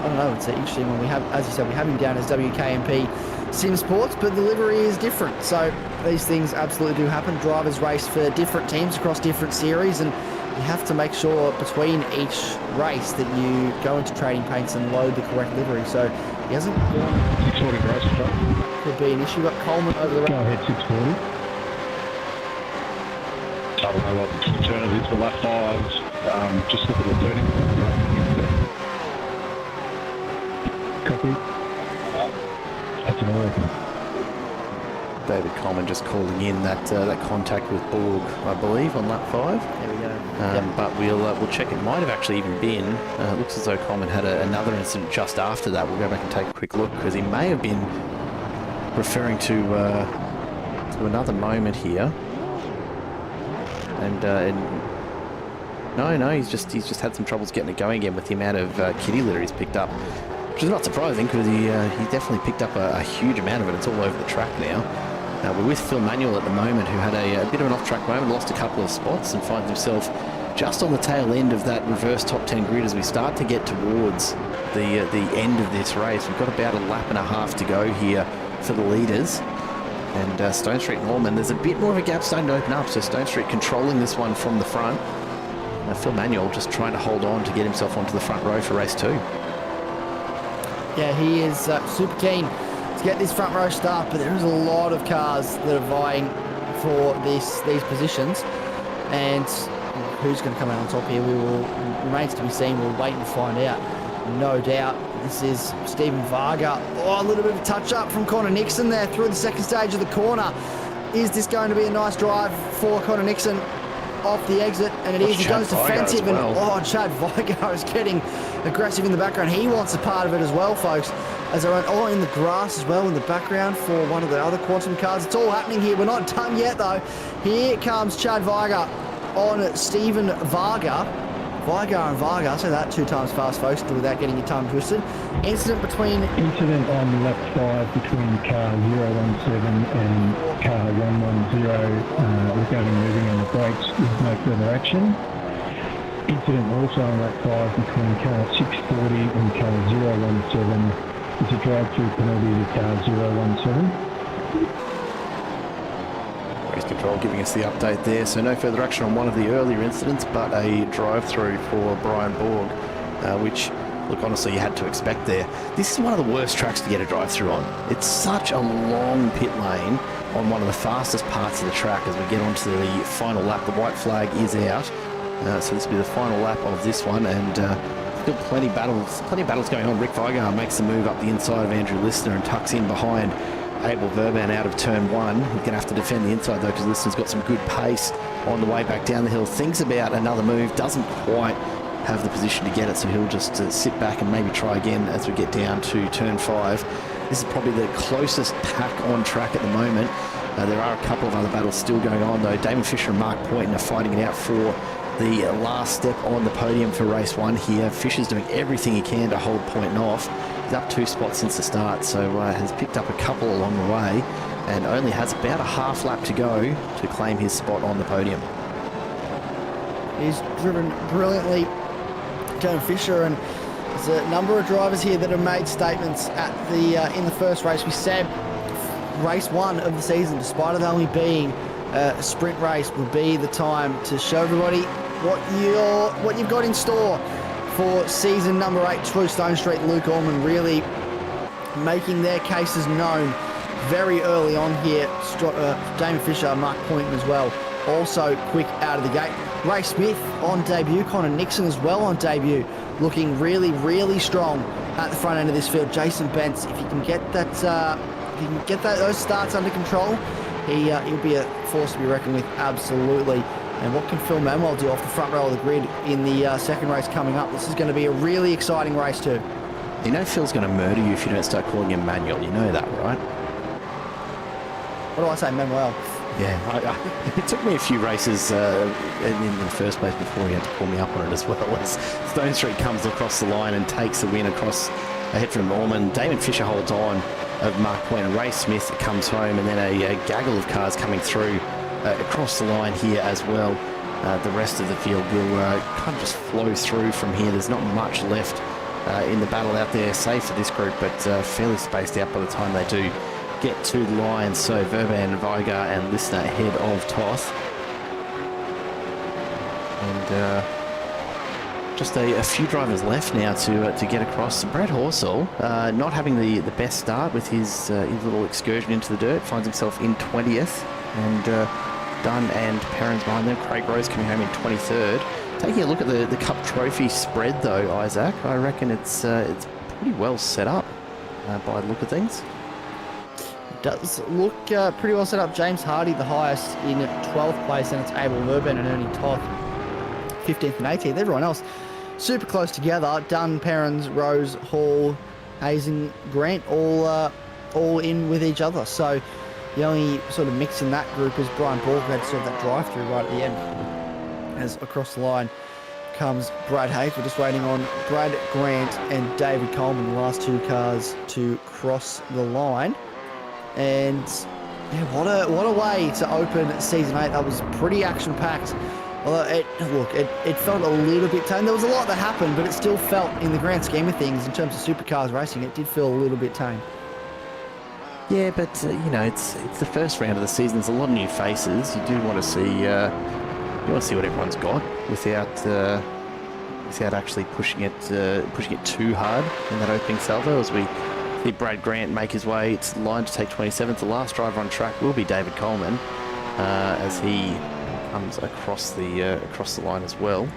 S2: don't know. It's interesting when we have, as you said, we have him down as WKMP Sim Sports, but the livery is different. So these things absolutely do happen. Drivers race for different teams across different series, and you have to make sure between each race that you go into trading paints and load the correct livery. So he hasn't gone.
S3: 640 race control.
S2: Could be an issue. Got Coleman over the.
S3: Go ahead, 640. I don't know what the turn is for lap 5. Just look at the turning. Copy. That's an American.
S1: David Coleman just calling in that contact with Borg, I believe, on lap 5.
S2: There we go.
S1: Yep. But we'll check. It might have actually even been. It looks as though Coleman had another incident just after that. We'll go back and take a quick look, because he may have been referring to another moment here. And no, he's just had some troubles getting it going again with the amount of kitty litter he's picked up which is not surprising because he definitely picked up a huge amount of it. It's all over the track now. We're with Phil Manuel at the moment, who had a bit of an off-track moment, lost a couple of spots and finds himself just on the tail end of that reverse top 10 grid as we start to get towards the end of this race. We've got about a lap and a half to go here for the leaders. And Stone Street and Norman, there's a bit more of a gap starting to open up, so Stone Street controlling this one from the front. Phil Manuel just trying to hold on to get himself onto the front row for race 2.
S2: Yeah, he is super keen to get this front row start, but there is a lot of cars that are vying for these positions. And who's going to come out on top here remains to be seen. We'll wait and find out, no doubt. This is Stephen Varga. Oh, a little bit of a touch up from Connor Nixon there through the second stage of the corner. Is this going to be a nice drive for Connor Nixon off the exit? And it is. He goes defensive, and Chad Varga is getting aggressive in the background. He wants a part of it as well, folks, as they're in the grass as well in the background for one of the other Quantum cars. It's all happening here. We're not done yet, though. Here comes Chad Varga on Stephen Varga. Varga and Varga, I say that 2 times fast, folks, without getting your tongue twisted. Incident
S3: on lap 5 between car 017 and car 110 regarding moving on the brakes with no further action. Incident also on lap 5 between car 640 and car 017. It's a drive-through penalty to car 017.
S1: Race control giving us the update there. So no further action on one of the earlier incidents, but a drive-through for Brian Borg, which, look, honestly, you had to expect there. This is one of the worst tracks to get a drive-through on. It's such a long pit lane on one of the fastest parts of the track as we get onto the final lap. The white flag is out, so this will be the final lap of this one, and still plenty of battles going on. Rick Vigard makes the move up the inside of Andrew Listener and tucks in behind Abel Verban out of turn 1. He's going to have to defend the inside though, because Listener's got some good pace on the way back down the hill. Thinks about another move, doesn't quite have the position to get it, so he'll just sit back and maybe try again as we get down to turn 5. This is probably the closest pack on track at the moment. There are a couple of other battles still going on though. Damon Fisher and Mark Poynton are fighting it out for the last step on the podium for race 1 here. Fisher's doing everything he can to hold Poynton off. He's up 2 spots since the start, so has picked up a couple along the way and only has about a half lap to go to claim his spot on the podium.
S2: He's driven brilliantly, Damon Fisher, and there's a number of drivers here that have made statements at the in the first race. We said race 1 of the season, despite it only being a sprint race, will be the time to show everybody what you've got in store for season number 8. True Stone Street, Luke Orman really making their cases known very early on here. Damon Fisher, Mark Poynton as well, also quick out of the gate. Ray Smith on debut, Connor Nixon as well on debut, looking really, really strong at the front end of this field. Jason Bentz, if you can get those starts under control, he'll be a force to be reckoned with, absolutely. And what can Phil Manuel do off the front row of the grid in the second race coming up? This is going to be a really exciting race too.
S1: You know Phil's going to murder you if you don't start calling him Manuel. You know that, right?
S2: What do I say, Manuel?
S1: Yeah, it took me a few races in the first place before he had to call me up on it as well. As Stone Street comes across the line and takes the win across ahead from Norman. Damon Fisher holds on of Mark Poynton. Ray Smith comes home, and then a gaggle of cars coming through across the line here as well. The rest of the field will kind of just flow through from here. There's not much left in the battle out there, save for this group, but fairly spaced out by the time they do get to the line. So Verban, Vigar and Listener ahead of Toth. And just a few drivers left now to get across. Brad Horsell not having the best start with his little excursion into the dirt, finds himself in 20th, and Dunn and Perrins behind them. Craig Rose coming home in 23rd. Taking a look at the Cup Trophy spread though, Isaac, I reckon it's pretty well set up by the look of things.
S2: It does look pretty well set up. James Hardy the highest in 12th place, and it's Abel Verban and Ernie Toth 15th and 18th. Everyone else super close together. Dunn, Perrins, Rose, Hall, Hazen, Grant all in with each other. So the only sort of mix in that group is Brian Borg, who had sort of that drive-through right at the end as across the line comes Brad Hayes. We're just waiting on Brad Grant and David Coleman, the last two cars, to cross the line. And yeah, what a way to open Season 8. That was pretty action-packed. Although, it felt a little bit tame. There was a lot that happened, but it still felt, in the grand scheme of things, in terms of supercars racing, it did feel a little bit tame.
S1: Yeah, but, it's the first round of the season. There's a lot of new faces. You do want to see... what everyone's got without actually pushing it too hard in that opening salvo. As we see Brad Grant make his way to the line to take 27th. The last driver on track will be David Coleman, as he comes across the line as well.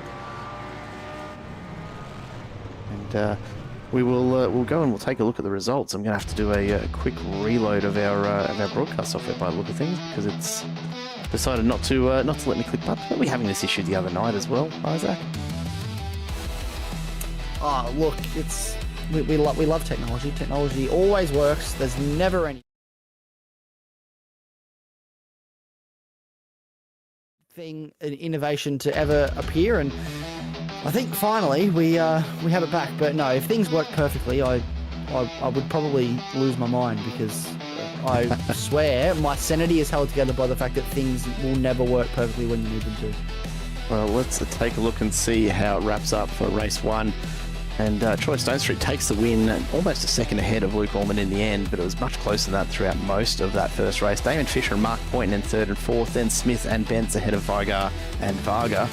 S1: And we'll go and we'll take a look at the results. I'm going to have to do a quick reload of our broadcast software by the look of things, because it's decided not to let me click buttons. Weren't we having this issue the other night as well, Isaac?
S2: Oh, look, we love technology. Technology always works. There's never any an innovation to ever appear, and I think finally we have it back. But no, if things work perfectly, I would probably lose my mind, because I swear my sanity is held together by the fact that things will never work perfectly when you need them to.
S1: Well, let's take a look and see how it wraps up for race 1. And Troy Stonestreet takes the win, almost a second ahead of Luke Allman in the end, but it was much closer than that throughout most of that first race. Damon Fisher and Mark Poynton in third and fourth, then Smith and Bentz ahead of Vigar and Varga.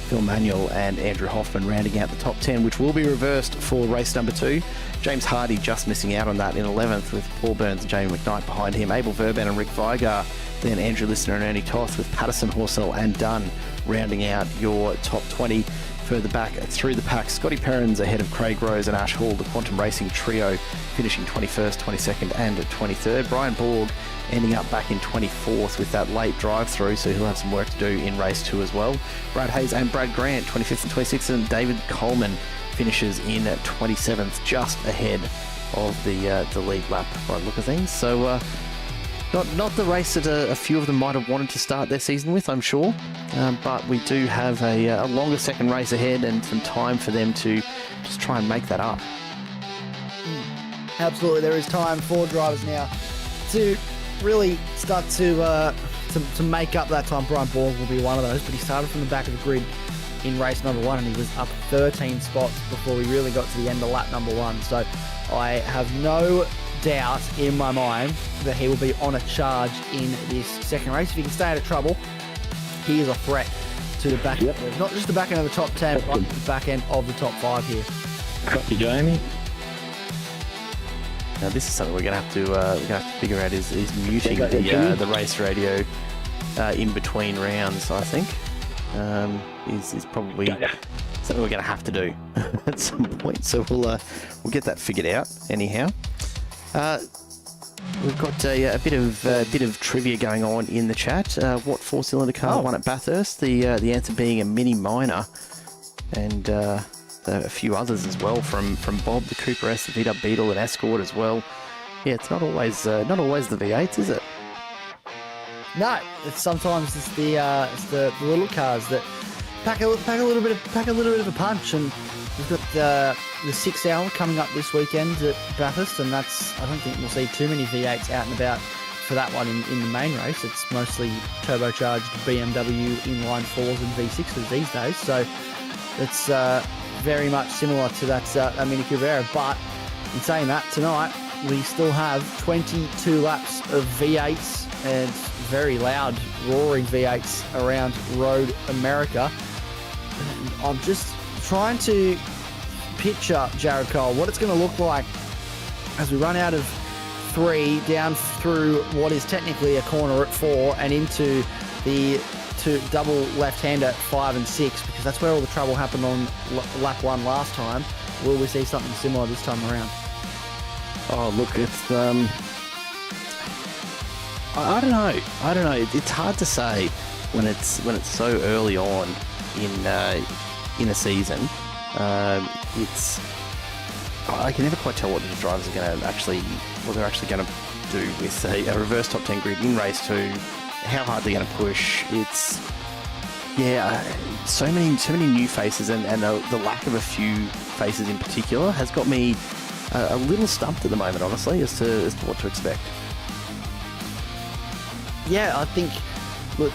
S1: Phil Manuel and Andrew Hoffman rounding out the top 10, which will be reversed for race number 2. James Hardy just missing out on that in 11th, with Paul Burns and Jamie McKnight behind him. Abel Verban and Rick Vigar, then Andrew Listener and Ernie Toth, with Patterson, Horsell and Dunn rounding out your top 20. Further back through the pack, Scotty Perrins ahead of Craig Rose and Ash Hall, the Quantum Racing trio finishing 21st, 22nd and 23rd. Brian Borg ending up back in 24th with that late drive-through, so he'll have some work to do in race 2 as well. Brad Hayes and Brad Grant, 25th and 26th, and David Coleman finishes in 27th, just ahead of the lead lap by the look of things. So not the race that a few of them might have wanted to start their season with, I'm sure, but we do have a longer second race ahead and some time for them to just try and make that up.
S2: Absolutely, there is time for drivers now to really start to make up that time. Brian Borg will be one of those, but he started from the back of the grid in race number 1, and he was up 13 spots before we really got to the end of lap number 1. So I have no doubt in my mind that he will be on a charge in this second race. If he can stay out of trouble, he is a threat to the back end, not just the back end of the top 10, but the back end of the top 5 here.
S3: Copy, Jamie.
S1: Now this is something we're going to have to figure out is muting the race radio in between rounds. I think is probably something we're going to have to do at some point. So we'll get that figured out anyhow. We've got a bit of trivia going on in the chat. What 4-cylinder car won at Bathurst? The answer being a Mini Minor, and a few others as well from Bob, the Cooper S, the VW Beetle, and Escort as well. Yeah, it's not always the V8s, is it?
S2: No, sometimes it's the little cars that pack a little bit of a punch, and we've got the 6 hour coming up this weekend at Bathurst, and I don't think we'll see too many V8s out and about for that one in the main race. It's mostly turbocharged BMW inline 4s and V6s these days, so it's very much similar to that Mini Cooper. But in saying that, tonight we still have 22 laps of V8s and very loud roaring V8s around Road America. I'm just trying to picture, Jared Cole, what it's going to look like as we run out of 3 down through what is technically a corner at 4 and into the double left-hander at 5 and 6, because that's where all the trouble happened on lap 1 last time. Will we see something similar this time around?
S1: Oh, look, it's I don't know. It's hard to say when it's so early on in a season. I can never quite tell what the drivers are going to what they're actually going to do with a reverse top 10 grid in race 2. How hard they're going to push. Yeah, so many new faces, and the lack of a few faces in particular has got me a little stumped at the moment, honestly, as to what to expect.
S2: Yeah, I think, look,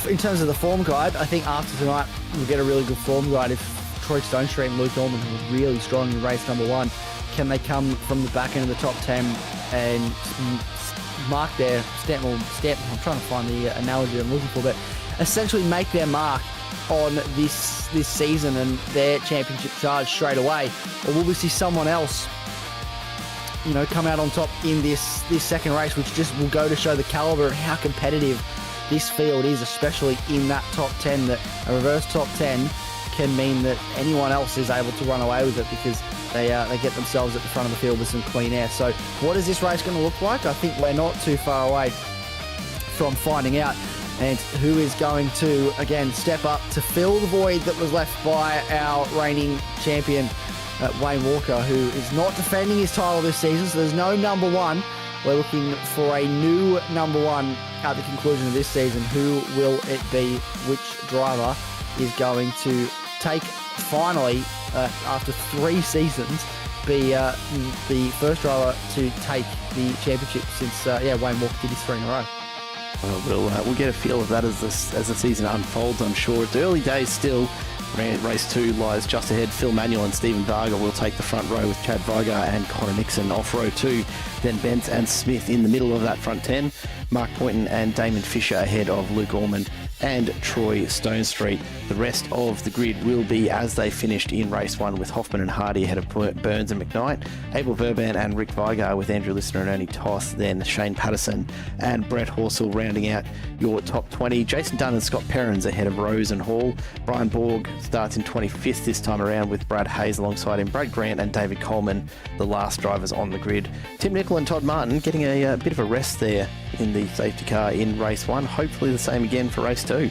S2: in terms of the form guide, I think after tonight we'll get a really good form guide. If Troy Stonestreet and Luke Allman, who were really strong in race number 1, can they come from the back end of the top 10 and mark their stamp? I'm trying to find the analogy I'm looking for, but essentially make their mark on this season and their championship charge straight away, or will we see someone else, you know, come out on top in this second race, which just will go to show the caliber and how competitive this field is, especially in that top 10, that a reverse top 10 can mean that anyone else is able to run away with it because they get themselves at the front of the field with some clean air. So what is this race going to look like? I think we're not too far away from finding out, and who is going to, again, step up to fill the void that was left by our reigning champion, Wayne Walker, who is not defending his title this season, so there's no number 1. We're looking for a new number 1 at the conclusion of this season. Who will it be? Which driver is going to take, finally, after 3 seasons, be the first driver to take the championship since Wayne Walker did his 3 in a row?
S1: Well, we'll get a feel of that as the season unfolds, I'm sure. It's early days still. Race 2 lies just ahead. Phil Manuel and Stephen Varga will take the front row with Chad Vigar and Connor Nixon off row 2. Then Bentz and Smith in the middle of that front 10. Mark Poynton and Damon Fisher ahead of Luke Allman and Troy Stonestreet. The rest of the grid will be as they finished in race 1, with Hoffman and Hardy ahead of Burns and McKnight, Abel Verban and Rick Vigar, with Andrew Listener and Ernie Toth, then Shane Patterson and Brett Horsell rounding out your top 20. Jason Dunn and Scott Perrins ahead of Rose and Hall. Brian Borg starts in 25th this time around, with Brad Hayes alongside him. Brad Grant and David Coleman, the last drivers on the grid. Tim Nicol and Todd Martin getting a bit of a rest there in the safety car in race 1. Hopefully the same again for race 2.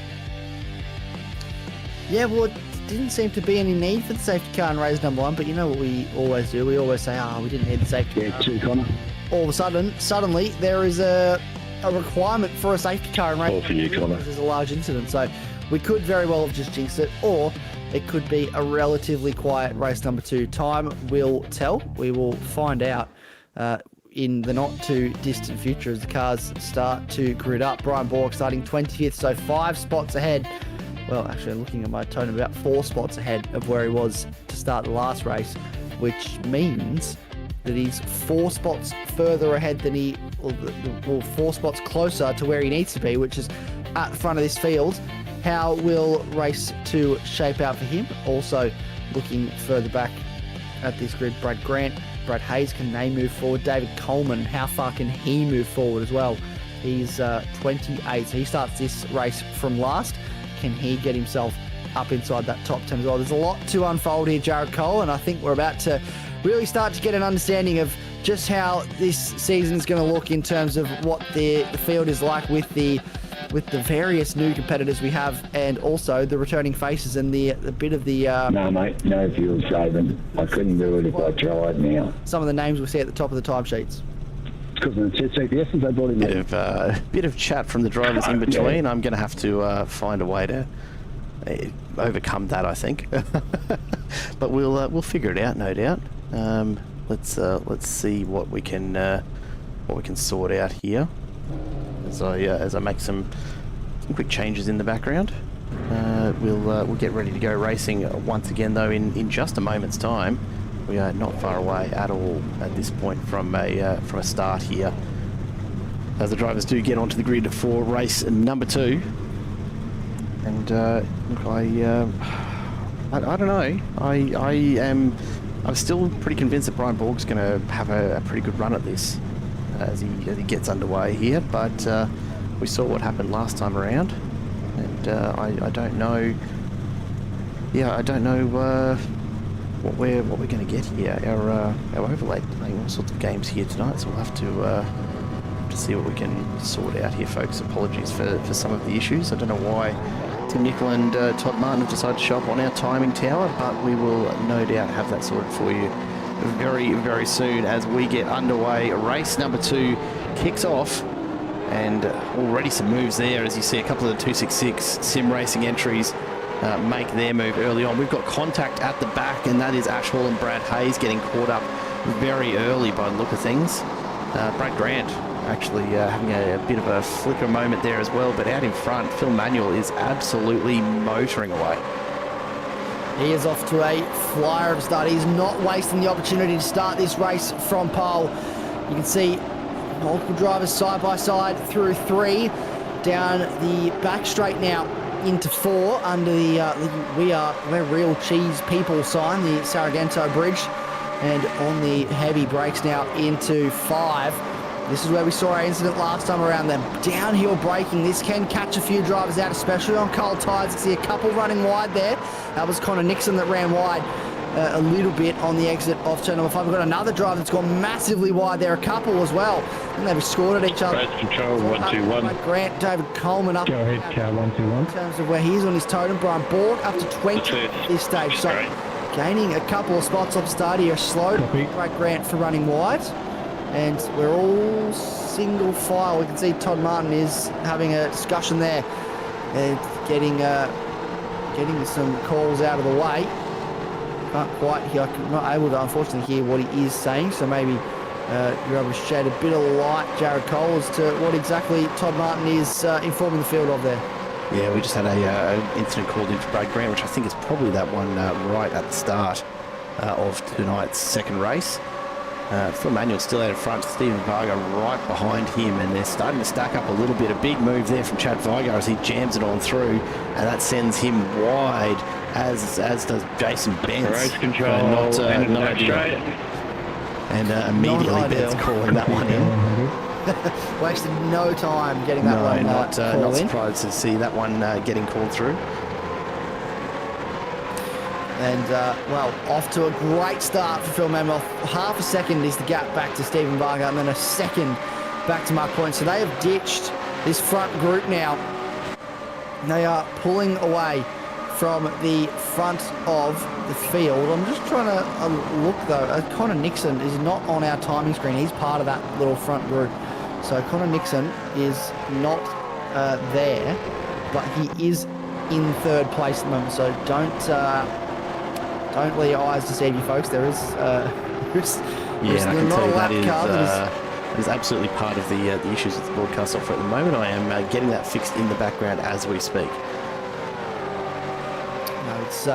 S2: Yeah, well, it didn't seem to be any need for the safety car in race number 1, but you know what we always do? We always say, we didn't need the safety car.
S3: Too, Connor.
S2: All of a sudden, suddenly, there is a requirement for a safety car in race
S3: All for you, Connor.
S2: There's a large incident, so we could very well have just jinxed it, or it could be a relatively quiet race number 2. Time will tell. We will find out in the not too distant future as the cars start to grid up. Brian Borg starting 20th, so 5 spots ahead. Well, actually, looking at my totem, about 4 spots ahead of where he was to start the last race, which means that he's 4 spots further ahead than 4 spots closer to where he needs to be, which is at the front of this field. How will race 2 shape out for him? Also, looking further back at this grid, Brad Grant, Brad Hayes, can they move forward? David Coleman, how far can he move forward as well? He's 28, so he starts this race from last. Can he get himself up inside that top 10 as well? There's a lot to unfold here, Jared Cole, and I think we're about to really start to get an understanding of just how this season is going to look in terms of what the field is like with the various new competitors we have, and also the returning faces and the bit of the...
S3: No, mate, no fuel saving. I couldn't do it if I tried now.
S2: Some of the names we see at the top of the timesheets.
S3: Because of the CPSs, they brought in
S1: Bit of chat from the drivers in between. I'm going to have to find a way to overcome that, I think. But we'll figure it out, no doubt. Let's see what we can sort out here as I make some quick changes in the background. We'll get ready to go racing once again, though, in just a moment's time. We are not far away at all at this point from a start here, as the drivers do get onto the grid for race number 2. And look, I don't know. I'm still pretty convinced that Brian Borg's going to have a pretty good run at this as he gets underway here. But we saw what happened last time around, and I don't know. Yeah, I don't know. What we're going to get here. Our overlay playing all sorts of games here tonight, so we'll have to see what we can sort out here, folks. Apologies for some of the issues. I don't know why Tim Nicol and Todd Martin have decided to show up on our timing tower, but we will no doubt have that sorted for you very, very soon as we get underway. Race number 2 kicks off And already some moves there, as you see a couple of the 266 sim racing entries make their move early on. We've got contact at the back, and that is Ash Hall and Brad Hayes getting caught up very early by the look of things. Brad Grant actually having a bit of a flicker moment there as well, but out in front, Phil Manuel is absolutely motoring away.
S2: He is off to a flyer of a start. He's not wasting the opportunity to start this race from pole. You can see multiple drivers side by side through 3, down the back straight now into 4 under the we're real cheese people sign, the Sargento Bridge, and on the heavy brakes now into 5. This is where we saw our incident last time around. Them downhill braking. This can catch a few drivers out, especially on cold tyres. You see a couple running wide there. That was Connor Nixon that ran wide a little bit on the exit of turn number 5. We've got another driver that's gone massively wide there, a couple as well. And they've scored at each other.
S4: Race control, 121.
S2: Grant, David Coleman up.
S3: Go ahead, car 121.
S2: In terms of where he is on his totem. Brian Borg up to 20 at this stage. So gaining a couple of spots off start here. Slow Brad Grant for running wide. And we're all single file. We can see Todd Martin is having a discussion there and getting some calls out of the way. Can't quite hear, I'm not able to unfortunately hear what he is saying, so maybe you're able to shed a bit of light, Jared Cole, as to what exactly Todd Martin is informing the field of there.
S1: Yeah, we just had a incident called in for Brad Grant, which I think is probably that one right at the start of tonight's second race. Phil Manuel still out in front, Stephen Varga right behind him, and they're starting to stack up a little bit. A big move there from Chad Varga as he jams it on through, and that sends him wide, as does Jason Benz.
S4: Race control,
S1: not
S4: ideal.
S1: And immediately Benz calling that one in.
S2: Wasted no time getting that one
S1: not
S2: call in.
S1: surprised to see that one getting called through.
S2: And, well, off to a great start for Phil Manuel. Half a second is the gap back to Stephen Varga, and then a second back to Mark Point. So they have ditched this front group now. They are pulling away from the front of the field. I'm just trying to look, though. Connor Nixon is not on our timing screen. He's part of that little front group. So Connor Nixon is not there, but he is in 3rd place at the moment. So don't let your eyes deceive you, folks. There is,
S1: I can tell you that is absolutely part of the issues with the broadcast software at the moment. I am getting that fixed in the background as we speak.
S2: No, it's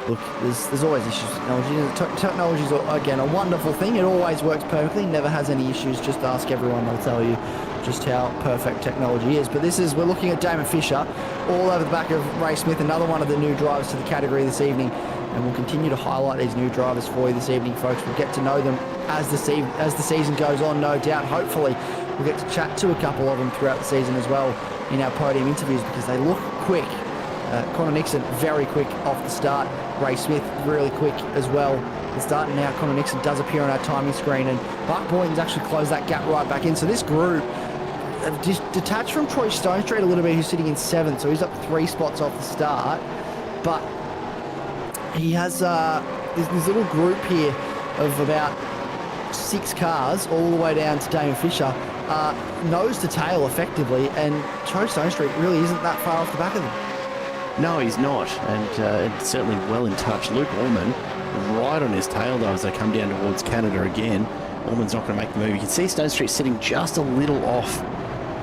S2: look, there's always issues with technology. Technology is, again, a wonderful thing. It always works perfectly, never has any issues. Just ask everyone, they'll tell you just how perfect technology is. But we're looking at Damon Fisher all over the back of Ray Smith, another one of the new drivers to the category this evening. And we'll continue to highlight these new drivers for you this evening, folks. We'll get to know them as the season goes on, no doubt. Hopefully, we'll get to chat to a couple of them throughout the season as well in our podium interviews, because they look quick. Connor Nixon, very quick off the start. Ray Smith, really quick as well. The start, and now Connor Nixon does appear on our timing screen, and Mark Boynton's actually closed that gap right back in. So this group, detached from Troy Stone Street a little bit, who's sitting in 7th, so he's up 3 spots off the start. But he has this little group here of about 6 cars all the way down to Damon Fisher, nose to tail effectively, and Troy Stone Street really isn't that far off the back of them.
S1: No, he's not, and certainly well in touch. Luke Allman right on his tail, though, as they come down towards Canada again. Allman's not going to make the move. You can see Stone Street sitting just a little off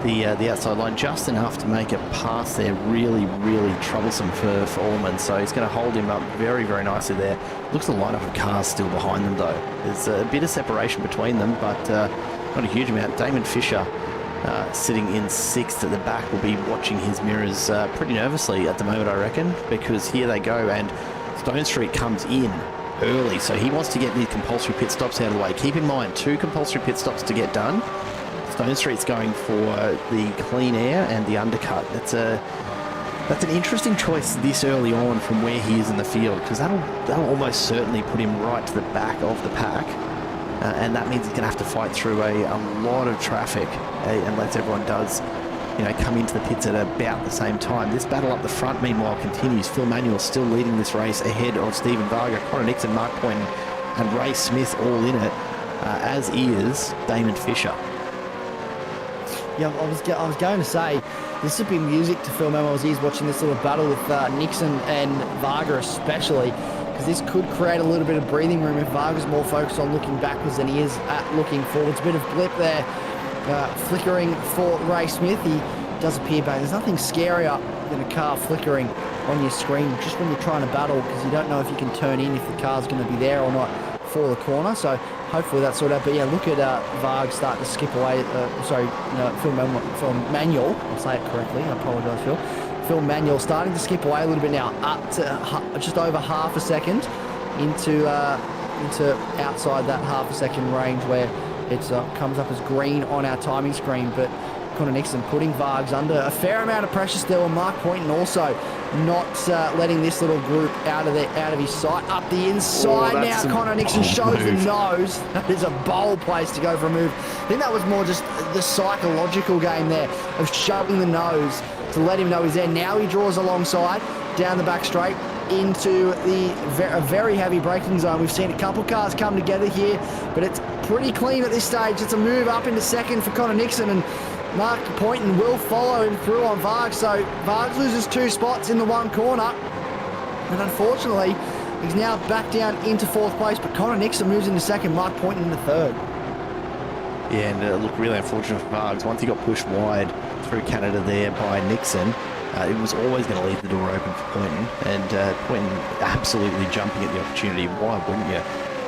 S1: the outside line, just enough to make it past there. Really, really troublesome for Allman, so he's going to hold him up very, very nicely there. Looks the lineup of cars still behind them, though. There's a bit of separation between them, but not a huge amount. Damon Fisher sitting in 6th at the back will be watching his mirrors pretty nervously at the moment, I reckon, because here they go, and Stone Street comes in early, so he wants to get the compulsory pit stops out of the way. Keep in mind, 2 compulsory pit stops to get done. Stone Street's going for the clean air and the undercut. That's an interesting choice this early on from where he is in the field, because that'll almost certainly put him right to the back of the pack. And that means he's going to have to fight through a lot of traffic unless everyone does, come into the pits at about the same time. This battle up the front, meanwhile, continues. Phil Manuel still leading this race ahead of Stephen Varga, Connor Nixon, Mark Point, and Ray Smith all in it, as is Damon Fisher.
S2: Yeah, I was going to say, this would be music to Phil Manuel's ears watching this little battle with Nixon and Varga especially, because this could create a little bit of breathing room if Varga's more focused on looking backwards than he is at looking forwards. A bit of blip there, flickering for Ray Smith. He does appear back. There's nothing scarier than a car flickering on your screen just when you're trying to battle, because you don't know if you can turn in, if the car's going to be there or not for the corner. So hopefully that's sorted out. But yeah, look at Varg starting to skip away. Phil Manuel. I'll say it correctly. I apologise, Phil. Phil Manuel starting to skip away a little bit now, up to just over half a second into outside that half a second range where it comes up as green on our timing screen. But Connor Nixon putting Vargs under a fair amount of pressure still, and Mark Poynton also not letting this little group out of his sight. Up the inside now, Connor Nixon shows the nose. That is a bold place to go for a move. I think that was more just the psychological game there of shoving the nose to let him know he's there. Now he draws alongside, down the back straight, into a very heavy braking zone. We've seen a couple cars come together here, but it's pretty clean at this stage. It's a move up into second for Connor Nixon, and Mark Poynton will follow him through on Varg. So Varg loses 2 spots in the one corner, and unfortunately he's now back down into 4th place, but Connor Nixon moves into second, Mark Poynton into 3rd.
S1: Yeah, and it looked really unfortunate for Vargs. Once he got pushed wide through Canada there by Nixon, it was always going to leave the door open for Poynton, and Poynton absolutely jumping at the opportunity. Why wouldn't you?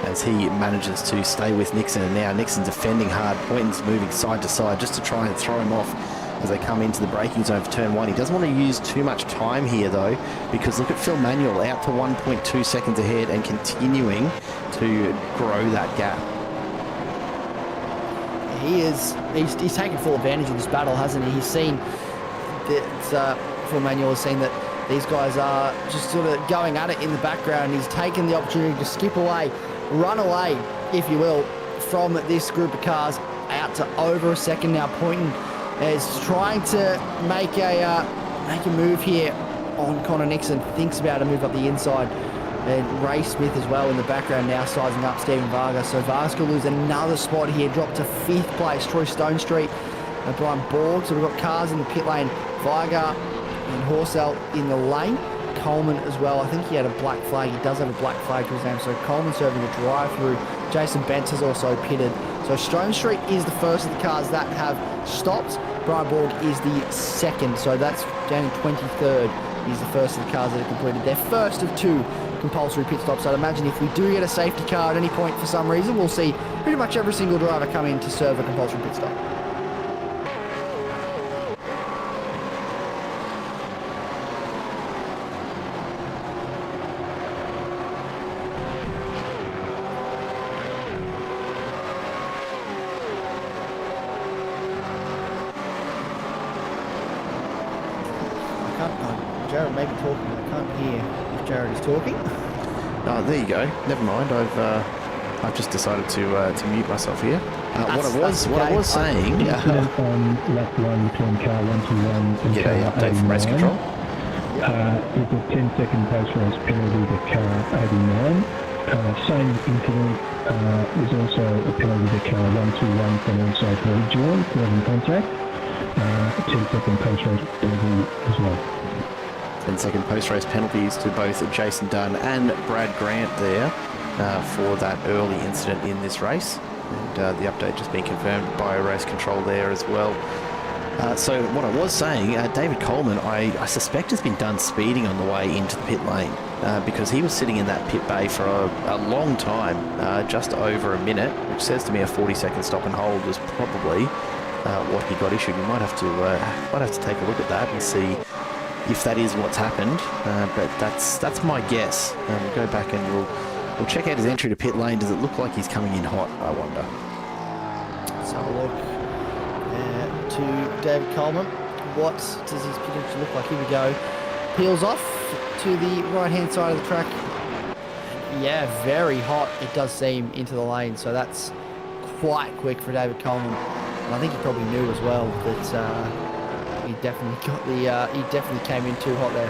S1: As he manages to stay with Nixon, and now Nixon's defending hard. Poynton's moving side to side just to try and throw him off as they come into the braking zone for turn 1. He doesn't want to use too much time here though, because look at Phil Manuel out to 1.2 seconds ahead and continuing to grow that gap.
S2: He's taken full advantage of this battle, hasn't he? He's seen that Phil Manuel has seen that these guys are just sort of going at it in the background. He's taken the opportunity to skip away, run away, if you will, from this group of cars out to over a second now. Poynton is trying to make a move here on Connor Nixon. Thinks about a move up the inside. And Ray Smith as well in the background now sizing up Stephen Varga. So Varga's going to lose another spot here, drop to 5th place. Troy Stone Street and Brian Borg. So we've got cars in the pit lane. Varga and Horsell in the lane. Coleman as well. I think he had a black flag. He does have a black flag to his name. So Coleman serving the drive-through. Jason Bentz has also pitted. So Stone Street is the first of the cars that have stopped. Brian Borg is the second. So that's down in 23rd. He's the first of the cars that have completed their first of 2 compulsory pit stops. So I'd imagine if we do get a safety car at any point for some reason, we'll see pretty much every single driver come in to serve a compulsory pit stop. Jared may be talking, but I can't hear if Jared is talking.
S1: Oh, there you go. Never mind. I've just decided to mute myself here. What I was saying.
S3: On lap 1 between car 121 and
S1: Get
S3: car
S1: a update from race
S3: 89.
S1: control.
S3: Is a 10-second post-race penalty to car 89. Same incident is also a penalty to car 121 from inside the joint, having contact. A 10-second post-race penalty as well.
S1: 10-second post-race penalties to both Jason Dunn and Brad Grant there for that early incident in this race. And the update just being confirmed by race control there as well. So what I was saying, David Coleman, I suspect has been done speeding on the way into the pit lane because he was sitting in that pit bay for a long time, just over a minute, which says to me a 40-second stop and hold was probably what he got issued. We might have to take a look at that and see if that is what's happened, but that's my guess. We'll go back and we'll check out his entry to pit lane. Does it look like he's coming in hot, I wonder?
S2: Let's have a look to David Coleman. What does his potential look like? Here we go. Peels off to the right-hand side of the track. Yeah, very hot, it does seem, into the lane, so that's quite quick for David Coleman. And I think he probably knew as well that he definitely came in too hot there.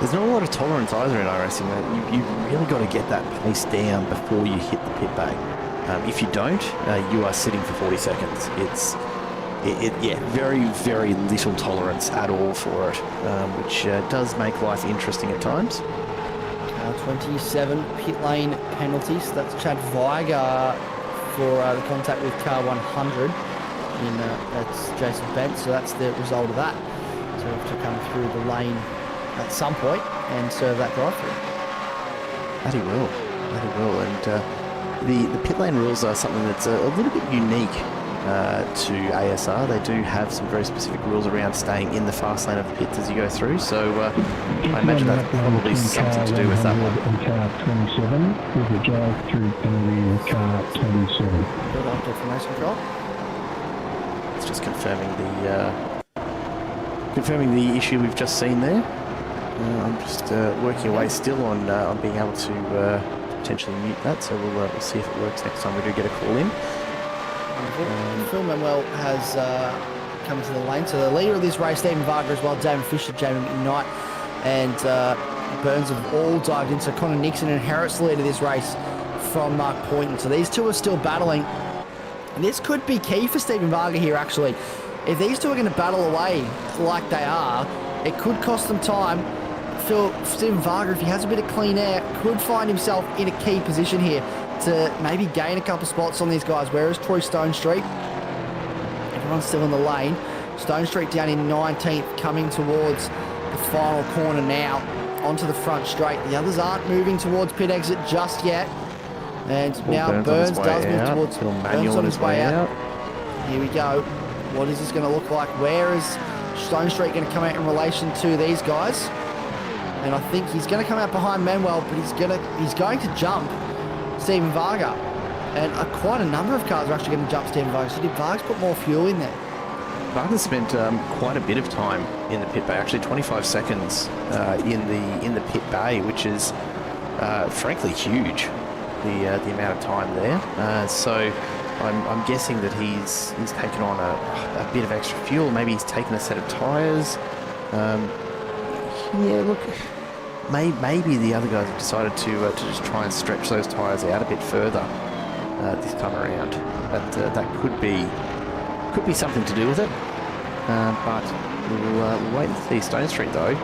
S1: There's not a lot of tolerance either in iRacing. You really got to get that pace down before you hit the pit bay. If you don't, you are sitting for 40 seconds. Yeah, very, very little tolerance at all for it, which does make life interesting at times.
S2: 27 pit lane penalties. That's Chad Weiger for the contact with car 100. That's Jason Bent, so that's the result of that. So we have to come through the lane at some point and serve that drive-through.
S1: That he will. And the pit lane rules are something that's a little bit unique to ASR. They do have some very specific rules around staying in the fast lane of the pits as you go through, so I imagine that's probably something to do with that one.
S3: And car 27 with a drive-through penalty of car 27.
S2: Good after formation control.
S1: It's just confirming the issue we've just seen there. I'm just working away still on being able to potentially mute that, so we'll see if it works next time we do get a call in.
S2: Phil Manuel has come to the lane. So the leader of this race, Stephen Varga as well, Damon Fisher, Jamie McKnight, and Burns have all dived in. So Connor Nixon and Harris lead of this race from Mark Poynton. So these two are still battling. And this could be key for Stephen Varga here, actually. If these two are going to battle away like they are, it could cost them time. Stephen Varga, if he has a bit of clean air, could find himself in a key position here to maybe gain a couple spots on these guys. Whereas Troy Stone Street, everyone's still in the lane. Stone Street down in 19th, coming towards the final corner now, onto the front straight. The others aren't moving towards pit exit just yet. And now Burns does move towards Burns on his way out. Here we go. What is this going to look like? Where is Stone Street going to come out in relation to these guys? And I think he's going to come out behind Manuel, but he's going to jump Stephen Varga. And quite a number of cars are actually going to jump Stephen Varga. So did Varga put more fuel in there?
S1: Varga spent quite a bit of time in the pit bay, actually 25 seconds in the pit bay, which is frankly huge, the amount of time there. So I'm guessing that he's taken on a bit of extra fuel. Maybe he's taken a set of tyres. Yeah, look, maybe the other guys have decided to just try and stretch those tyres out a bit further this time around. That could be something to do with it. But we'll wait and see. Stone Street, though,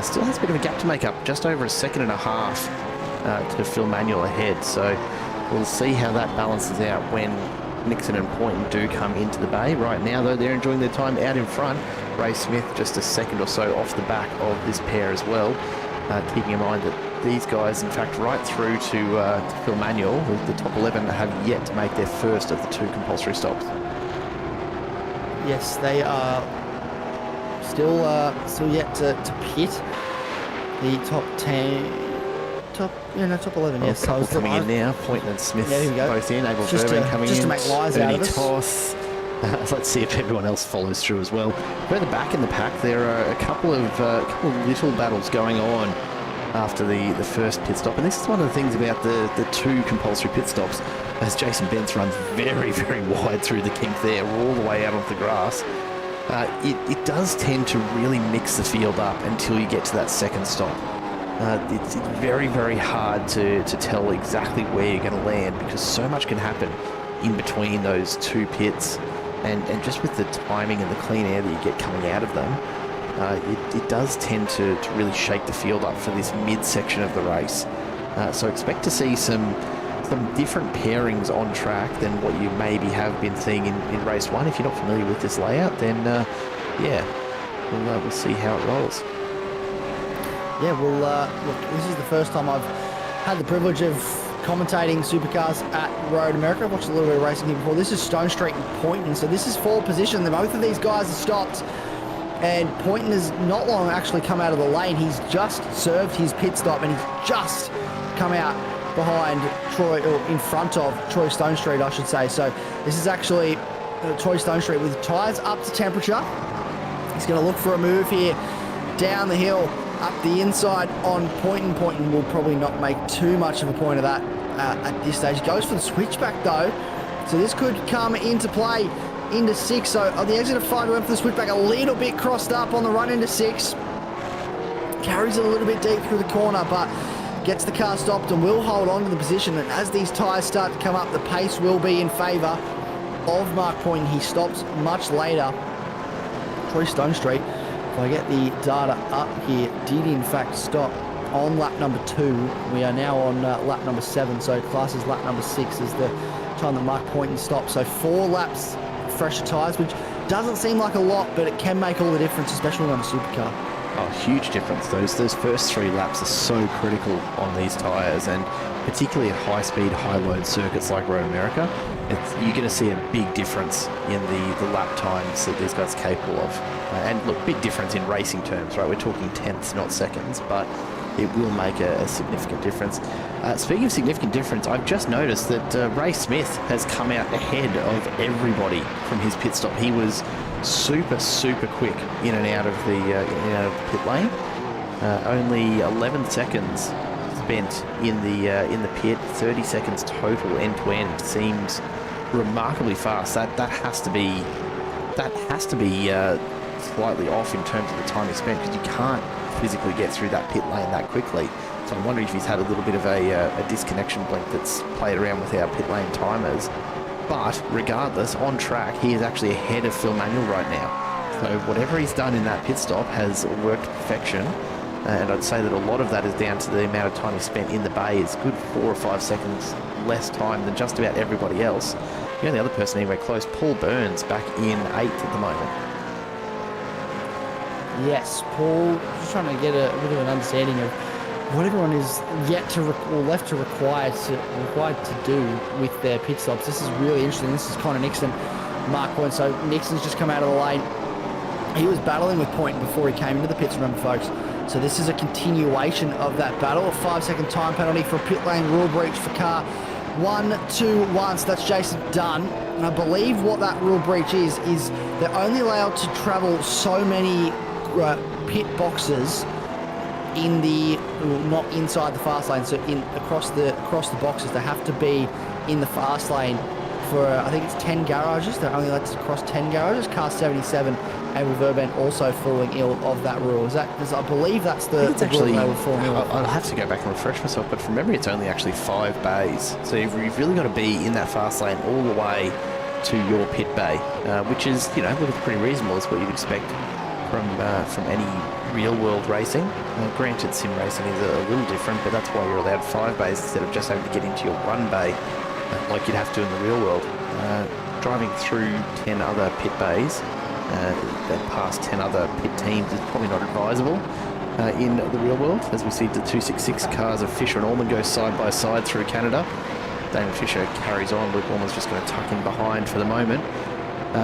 S1: still has a bit of a gap to make up, just over a second and a half to Phil Manuel ahead. So we'll see how that balances out when Nixon and Poynton do come into the bay. Right now, though, they're enjoying their time out in front. Ray Smith just a second or so off the back of this pair as well. Keeping in mind that these guys, in fact, right through to Phil Manuel, the top 11, have yet to make their first of the 2 compulsory stops.
S2: Yes, they are still yet to pit. The top 10, top 11. Yes,
S1: so coming in now. Poynton and Smith both in. Abel Verwin coming in.
S2: Just to make lies out of us.
S1: Toss. Let's see if everyone else follows through as well. Further back in the pack, there are a couple of little battles going on after the first pit stop. And this is one of the things about the 2 compulsory pit stops, as Jason Bentz runs very, very wide through the kink there, all the way out onto the grass. It does tend to really mix the field up until you get to that second stop. It's very, very hard to tell exactly where you're going to land, because so much can happen in between those 2 pits. And just with the timing and the clean air that you get coming out of them, it does tend to really shake the field up for this mid-section of the race. So expect to see some different pairings on track than what you maybe have been seeing in race 1. If you're not familiar with this layout, then we'll see how it rolls.
S2: Yeah, look, this is the first time I've had the privilege of commentating supercars at Road America. I've watched a little bit of racing here before. This is Stone Street and Poynton. So this is 4 position. Both of these guys are stopped. And Poynton has not long actually come out of the lane. He's just served his pit stop, and he's just come out behind Troy, or in front of Troy Stone Street, I should say. So this is actually Troy Stone Street with tyres up to temperature. He's going to look for a move here down the hill, up the inside on Poynton. Poynton will probably not make too much of a point of that at this stage. He goes for the switchback, though. So this could come into play into 6. So on the exit of 5, he went for the switchback, a little bit crossed up on the run into 6. Carries it a little bit deep through the corner, but gets the car stopped and will hold on to the position. And as these tyres start to come up, the pace will be in favour of Mark Point. He stops much later. Troy Stone Street, if I get the data up here, did in fact stop on lap number 2. We are now on lap number 7, so classes lap number 6 is the time that Mark Poynton stopped. So 4 laps fresher tyres, which doesn't seem like a lot, but it can make all the difference, especially on a supercar.
S1: Oh, huge difference. Those first 3 laps are so critical on these tyres, and particularly at high-speed, high-load circuits like Road America, you're going to see a big difference in the lap times that these guys are capable of. And look, big difference in racing terms, right? We're talking tenths, not seconds, but it will make a significant difference. Speaking of significant difference, I've just noticed that Ray Smith has come out ahead of everybody from his pit stop. He was super quick in and out of the pit lane. Only 11 seconds spent in the pit. 30 seconds total end to end seems remarkably fast. That has to be slightly off in terms of the time he spent, because you can't physically get through that pit lane that quickly. So I'm wondering if he's had a little bit of a disconnection blink that's played around with our pit lane timers. But regardless, on track, he is actually ahead of Phil Manuel right now. So whatever he's done in that pit stop has worked to perfection. And I'd say that a lot of that is down to the amount of time he spent in the bay. It's good 4 or 5 seconds less time than just about everybody else. The only other person anywhere close, Paul Burns, back in 8th at the moment.
S2: Yes, Paul, just trying to get a bit of an understanding of what everyone is yet to or left to required to do with their pit stops. This is really interesting. This is Connor Nixon, Mark Point. So Nixon's just come out of the lane. He was battling with Point before he came into the pits, remember, folks. So this is a continuation of that battle. A 5-second time penalty for a pit lane rule breach for car 121. So that's Jason Dunn. And I believe what that rule breach is they're only allowed to travel so many pit boxes in the, not inside the fast lane, so across the boxes. They have to be in the fast lane for I think it's 10 garages. They're only allowed to cross 10 garages. Car 77, Abel Verban, also falling ill of that rule. I believe that's the rule they were falling ill.
S1: I'll have to go back and refresh myself, but from memory it's only actually 5 bays. So you've really got to be in that fast lane all the way to your pit bay, which is, looks pretty reasonable. Is what you'd expect from any real-world racing. Granted, sim racing is a little different, but that's why you're allowed 5 bays instead of just having to get into your 1 bay like you'd have to in the real world. Driving through 10 other pit bays and past 10 other pit teams is probably not advisable in the real world. As we see the 266 cars of Fisher and Allman go side by side through Canada. Damon Fisher carries on. Luke Allman's just going to tuck in behind for the moment.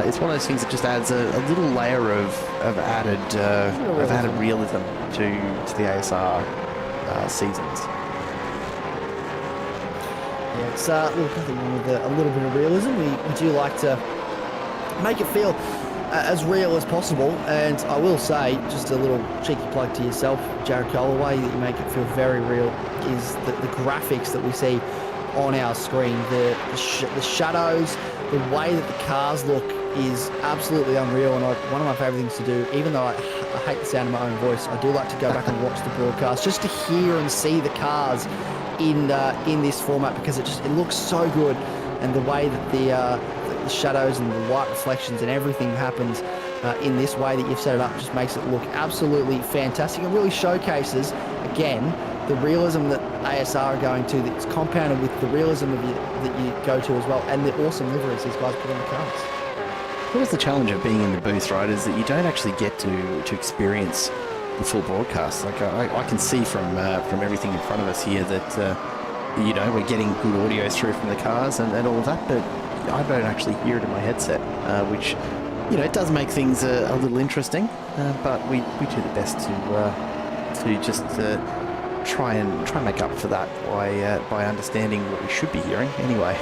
S1: It's one of those things that just adds a little layer of added realism to the ASR seasons.
S2: Yeah, it's nothing wrong with a little bit of realism. We do like to make it feel as real as possible. And I will say, just a little cheeky plug to yourself, Jared Cole, the way that you make it feel very real is the graphics that we see on our screen, the shadows, the way that the cars look is absolutely unreal. And one of my favourite things to do, even though I hate the sound of my own voice, I do like to go back and watch the broadcast just to hear and see the cars in this format, because it looks so good, and the way that the shadows and the white reflections and everything happens in this way that you've set it up just makes it look absolutely fantastic. It really showcases again the realism that ASR are going to, that's compounded with the realism that you go to as well, and the awesome liveries these guys put on the cars.
S1: What was the challenge of being in the booth, right, is that you don't actually get to experience the full broadcast. Like I can see from everything in front of us here that we're getting good audio through from the cars and all of that, but I don't actually hear it in my headset, which it does make things a little interesting. But we do the best to just try and make up for that by understanding what we should be hearing anyway.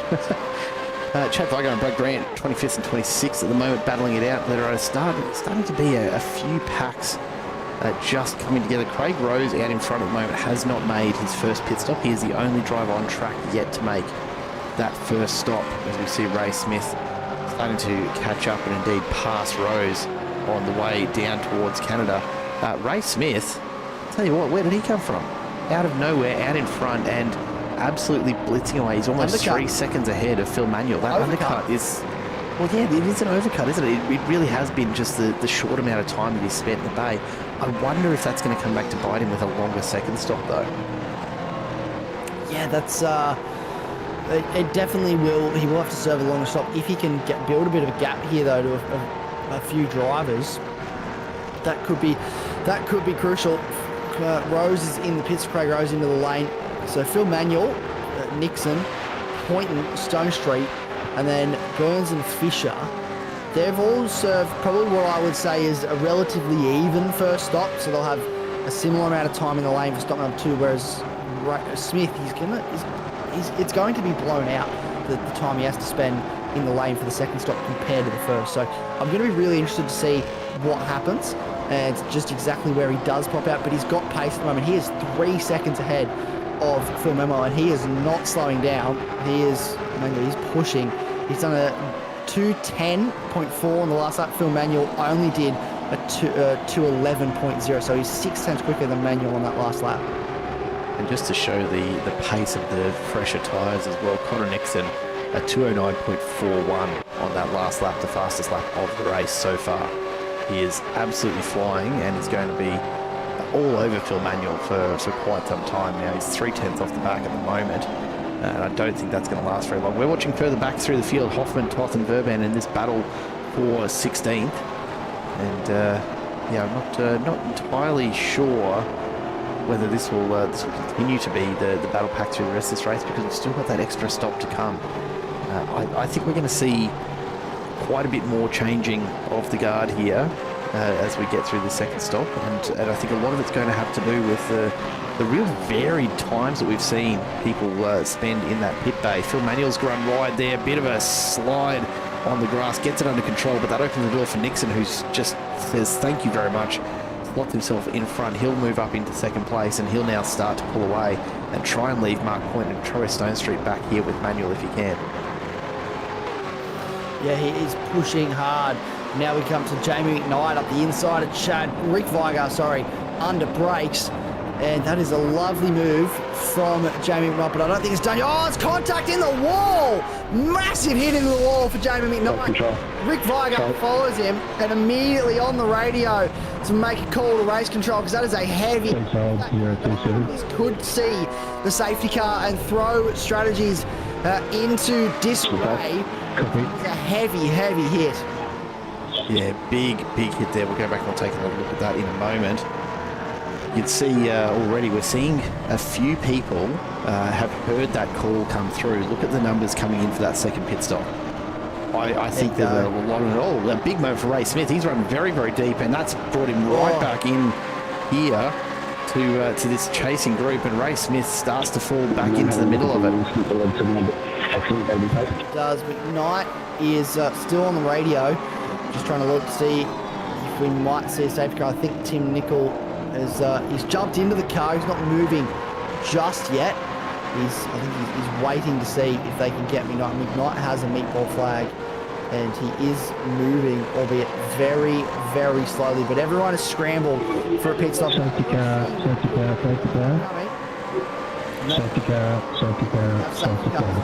S1: Chad Vigo and Brad Grant, 25th and 26th at the moment, battling it out. There are starting to be a few packs just coming together. Craig Rose out in front at the moment has not made his first pit stop. He is the only driver on track yet to make that first stop, as we see Ray Smith starting to catch up and indeed pass Rose on the way down towards Canada. Ray Smith, I'll tell you what, where did he come from? Out of nowhere, out in front, and absolutely blitzing away. He's almost 3 seconds ahead of Phil Manuel. That undercut is Well, yeah, it is an overcut, isn't it? It really has been just the short amount of time that he's spent in the bay. I wonder if that's going to come back to bite him with a longer second stop, though.
S2: Yeah, that's it definitely will. He will have to serve a longer stop if he can build a bit of a gap here, though, to a few drivers. That could be crucial. Rose is in the pits. Craig Rose into the lane. So Phil Manuel, Nixon, Poynton, Stone Street, and then Burns and Fisher. They've all served probably what I would say is a relatively even first stop. So they'll have a similar amount of time in the lane for stop number 2, whereas Smith, it's going to be blown out the time he has to spend in the lane for the second stop compared to the first. So I'm going to be really interested to see what happens and just exactly where he does pop out. But he's got pace at the moment. He is 3 seconds ahead of Phil Memo, and he is not slowing down. He's pushing. He's done a 2:10.4 on the last lap. Phil Manuel only did a 2:11.0, so he's 6 times quicker than Manuel on that last lap.
S1: And just to show the pace of the fresher tyres as well, Connor Nixon a 2:09.41 on that last lap, the fastest lap of the race so far. He is absolutely flying, and he's going to be all over Phil Manuel for quite some time now. He's 3/10 off the back at the moment, and I don't think that's going to last very long. We're watching further back through the field, Hoffman, Toth and Verban in this battle for 16th. And I'm not entirely sure whether this will continue to be the battle pack through the rest of this race, because we've still got that extra stop to come. I think we're going to see quite a bit more changing of the guard here as we get through the second stop, and I think a lot of it's going to have to do with the real varied times that we've seen people spend in that pit bay. Phil Manuel's run wide there, a bit of a slide on the grass, gets it under control, but that opens the door for Nixon, who's just says thank you very much, locked himself in front. He'll move up into second place, and he'll now start to pull away and try and leave Mark Point and Troy Stone Street back here with Manuel if he can.
S2: Yeah, he is pushing hard. Now we come to Jamie McKnight up the inside of Rick Vigar, under brakes. And that is a lovely move from Jamie McKnight, but I don't think it's done. Oh, it's contact in the wall! Massive hit into the wall for Jamie McKnight. Rick Vigar follows him and immediately on the radio to make a call to race control, because that is a heavy... Could see the safety car and throw strategies into disarray. It's a heavy hit.
S1: Yeah, big hit there. We'll go back and we'll take another look at that in a moment. You'd see already we're seeing a few people have heard that call come through. Look at the numbers coming in for that second pit stop. I think there's a lot of it all. A big moment for Ray Smith. He's running very deep, and that's brought him right back in here to this chasing group, and Ray Smith starts to fall back into the middle of it.
S2: It does. McKnight is still on the radio, just trying to look to see if we might see a safety car. I think Tim Nicol he's jumped into the car. He's not moving just yet. I think he's waiting to see if they can get McKnight. McKnight has a meatball flag, and he is moving, albeit very slowly. But everyone is scrambled for a pit stop.
S3: Safety car.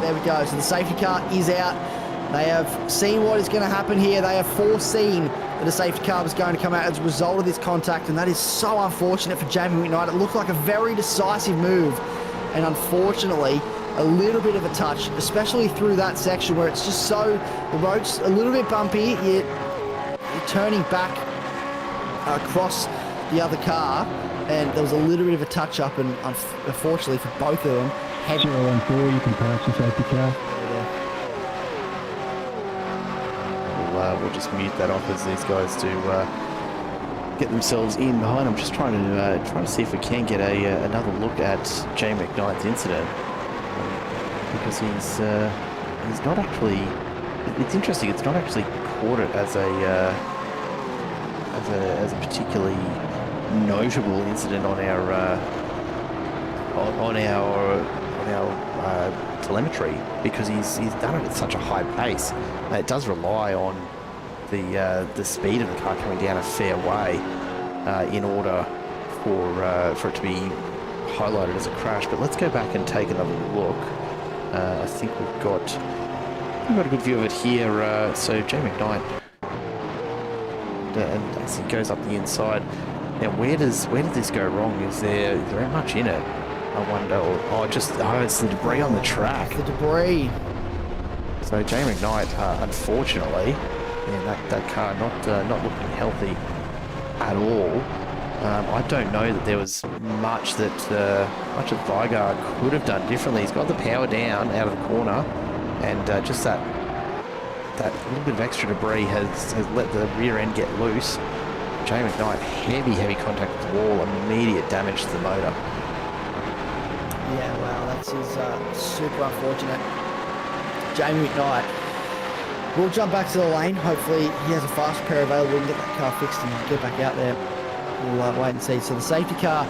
S2: There we go. So the safety car is out. They have seen what is going to happen here. They have foreseen that a safety car was going to come out as a result of this contact, and that is so unfortunate for Jamie McKnight. It looked like a very decisive move, and unfortunately, a little bit of a touch, especially through that section where it's just so, the road's a little bit bumpy. You're turning back across the other car, and there was a little bit of a touch-up, and unfortunately for both of them, heavy.
S3: 014, you can pass the safety car.
S1: We'll just mute that off as these guys do get themselves in behind. I'm just trying to see if we can get another look at Jamie McKnight's incident, because he's not actually. It's interesting. It's not actually caught it as a particularly notable incident on our telemetry, because he's done it at such a high pace. It does rely on the speed of the car coming down a fair way in order for it to be highlighted as a crash. But let's go back and take another look. I think we've got we've got a good view of it here. So Jay McKnight, and as he goes up the inside. Now, where did this go wrong? Is there much in it? I wonder. Or it's the debris on the track.
S2: The debris.
S1: So Jay McKnight, unfortunately, that car not looking healthy at all. I don't know that there was much that Gard could have done differently. He's got the power down out of the corner, and just that little bit of extra debris has let the rear end get loose. Jay McKnight, heavy contact with the wall, immediate damage to the motor.
S2: Yeah, wow, that's super unfortunate. Jamie McKnight will jump back to the lane. Hopefully he has a fast repair available and get that car fixed and get back out there. We'll wait and see. So the safety car,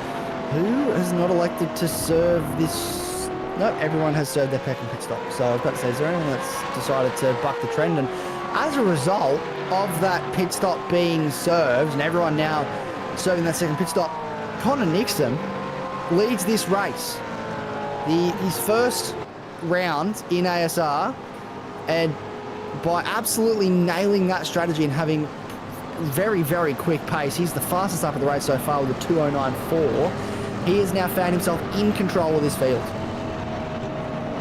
S2: who has not elected to serve this? No, everyone has served their second pit stop. So I was about to say, is there anyone that's decided to buck the trend? And as a result of that pit stop being served and everyone now serving that second pit stop, Connor Nixon leads this race. His first round in ASR, and by absolutely nailing that strategy and having very quick pace, he's the fastest up of the race so far with a 2:09.4. He has now found himself in control of this field.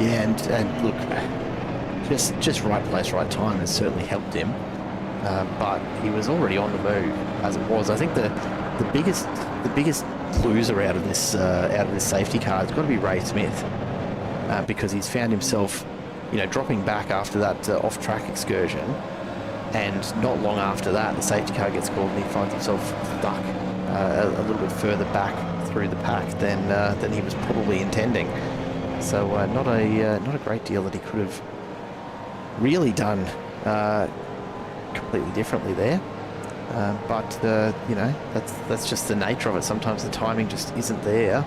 S1: Yeah, and look, just right place, right time has certainly helped him. But he was already on the move as it was. I think the biggest loser out of this safety car has got to be Ray Smith, because he's found himself, dropping back after that off-track excursion, and not long after that, the safety car gets called and he finds himself stuck a little bit further back through the pack than he was probably intending. So not a great deal that he could have really done completely differently there. But that's just the nature of it. Sometimes the timing just isn't there,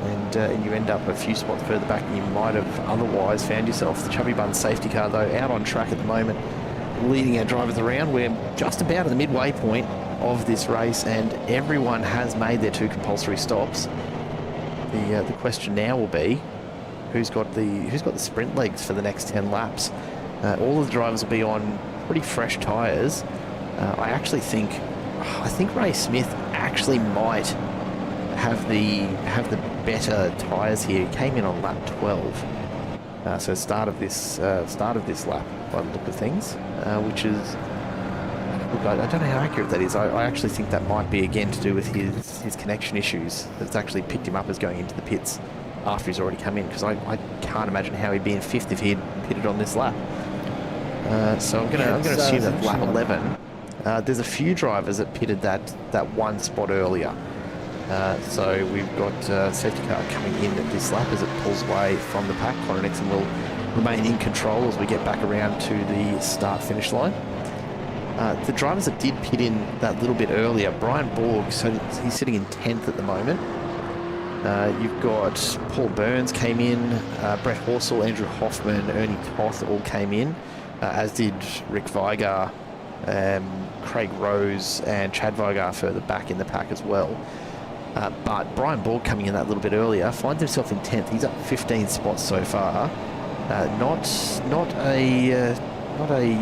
S1: and you end up a few spots further back than you might have otherwise found yourself. The Chubby Buns safety car, though, out on track at the moment, leading our drivers around. We're just about at the midway point of this race, and everyone has made their 2 compulsory stops. The question now will be, who's got the sprint legs for the next 10 laps? All of the drivers will be on pretty fresh tyres. I think Ray Smith actually might have the better tyres here. He came in on lap 12, so start of this lap by the look of things, which is, look, I don't know how accurate that is. I actually think that might be again to do with his connection issues. That's actually picked him up as going into the pits after he's already come in, because I can't imagine how he'd be in 5th if he had pitted on this lap. So I'm going to assume that lap 11. There's a few drivers that pitted that one spot earlier. So we've got safety car coming in at this lap as it pulls away from the pack. Connor Nixon will remain in control as we get back around to the start-finish line. The drivers that did pit in that little bit earlier, Brian Borg, so he's sitting in 10th at the moment. You've got Paul Burns came in, Brett Horsell, Andrew Hoffman, Ernie Toth all came in, as did Rick Vigar, Craig Rose and Chad Vigar further back in the pack as well. But Brian Borg coming in that little bit earlier finds himself in 10th. He's up 15 spots so far. Not a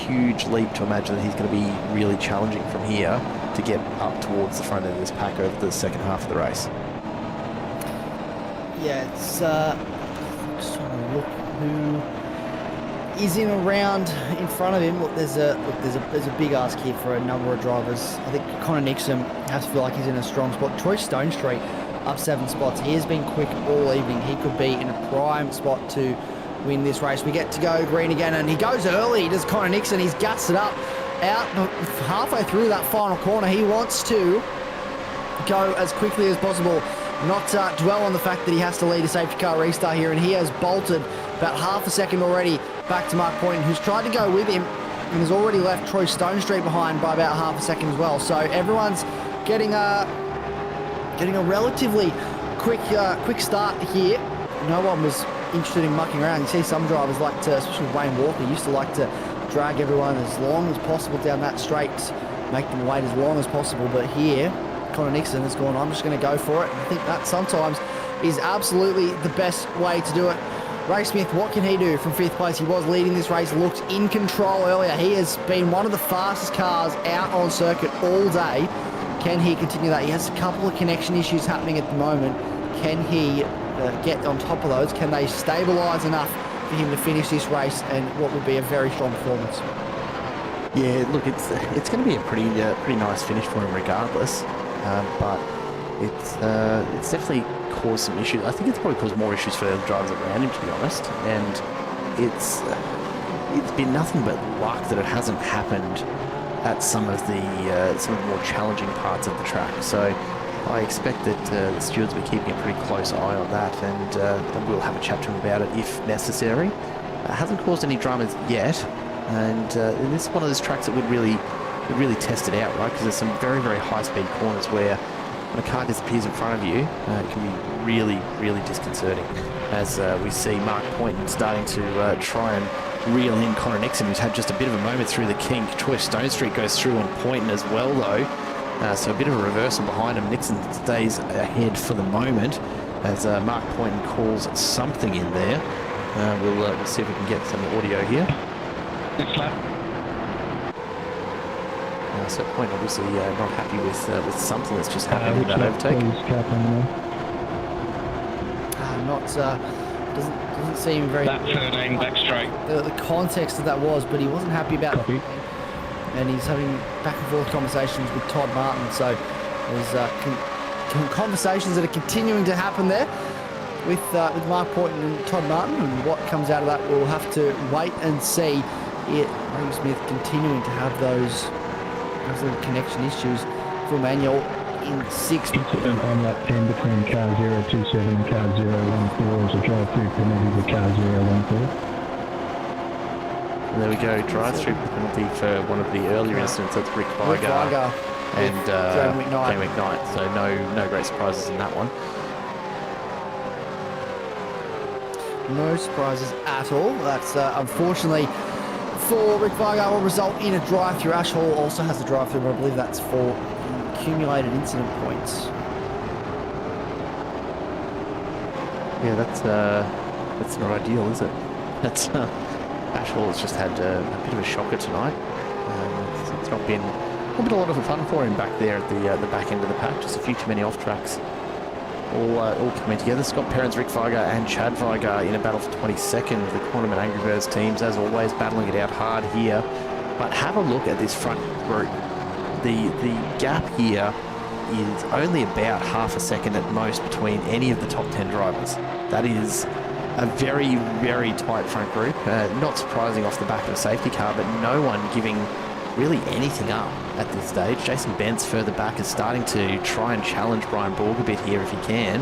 S1: huge leap to imagine that he's going to be really challenging from here to get up towards the front end of this pack over the second half of the race.
S2: Yeah, it's just trying to look who is in a round in front of him. Look, there's a big ask here for a number of drivers. I think Connor Nixon has to feel like he's in a strong spot. Troy Stonestreet up 7 spots. He has been quick all evening. He could be in a prime spot to win this race. We get to go green again, and he goes early. Does Connor Nixon? He's gutsed it up out halfway through that final corner. He wants to go as quickly as possible, not dwell on the fact that he has to lead a safety car restart here, and he has bolted about half a second already back to Mark Poynton, who's tried to go with him and has already left Troy Stonestreet behind by about half a second as well. So everyone's getting a relatively quick start here. No one was interested in mucking around. You see some drivers like to, especially Wayne Walker, used to like to drag everyone as long as possible down that straight, make them wait as long as possible. But here, Connor Nixon has gone, I'm just going to go for it. And I think that sometimes is absolutely the best way to do it. Ray Smith, what can he do from 5th place? He was leading this race, looked in control earlier. He has been one of the fastest cars out on circuit all day. Can he continue that? He has a couple of connection issues happening at the moment. Can he get on top of those? Can they stabilise enough for him to finish this race and what would be a very strong performance?
S1: Yeah, look, it's going to be a pretty nice finish for him regardless, but it's definitely caused some issues. I think it's probably caused more issues for the drivers around him, to be honest, and it's been nothing but luck that it hasn't happened at some of the more challenging parts of the track. So I expect that the stewards will be keeping a pretty close eye on that, and we'll have a chat to him about it if necessary. It hasn't caused any dramas yet, and this is one of those tracks that would really test it out, right? Because there's some very, very high-speed corners where when a car disappears in front of you, it can be really, really disconcerting. As we see Mark Poynton starting to try and reel in Connor Nixon, who's had just a bit of a moment through the kink. Troy Stonestreet goes through on Poynton as well, though. So a bit of a reversal behind him. Nixon stays ahead for the moment as Mark Poynton calls something in there. We'll see if we can get some audio here.
S3: Next lap.
S1: So Poynton obviously not happy with something that's just happened in that overtake.
S2: Doesn't seem very.
S3: Lap 13, back straight.
S2: The context of that was, but he wasn't happy about
S3: Copy.
S2: it. And he's having back and forth conversations with Todd Martin. So there's conversations that are continuing to happen there with Mark Poynton and Todd Martin. And what comes out of that, we'll have to wait and see. Ray Smith continuing to have those little connection issues for Manuel in 6th.
S3: Incident on lap 10 between car 027 and car 014 as a drive-through penalty to car 014.
S1: And there we go, drive-through penalty for one of the earlier incidents. That's Rick Vigar and Jamie McKnight. So no great surprises in that one.
S2: No surprises at all. That's unfortunately for Rick Vigar will result in a drive-through. Ash Hall also has a drive-through, but I believe that's for accumulated incident points.
S1: Yeah, that's not ideal, is it? That's Ash Hall has just had a bit of a shocker tonight. It's not been a lot of fun for him back there at the back end of the pack. Just a few too many off tracks. All coming together. Scott Perrins, Rick Vigar and Chad Vigar in a battle for 22nd of the Quantum and Angry Birds teams, as always, battling it out hard here. But have a look at this front group. The gap here is only about half a second at most between any of the top 10 drivers. That is a very, very tight front group. Not surprising off the back of a safety car, but no one giving really anything up at this stage. Jason Bentz further back is starting to try and challenge Brian Borg a bit here if he can,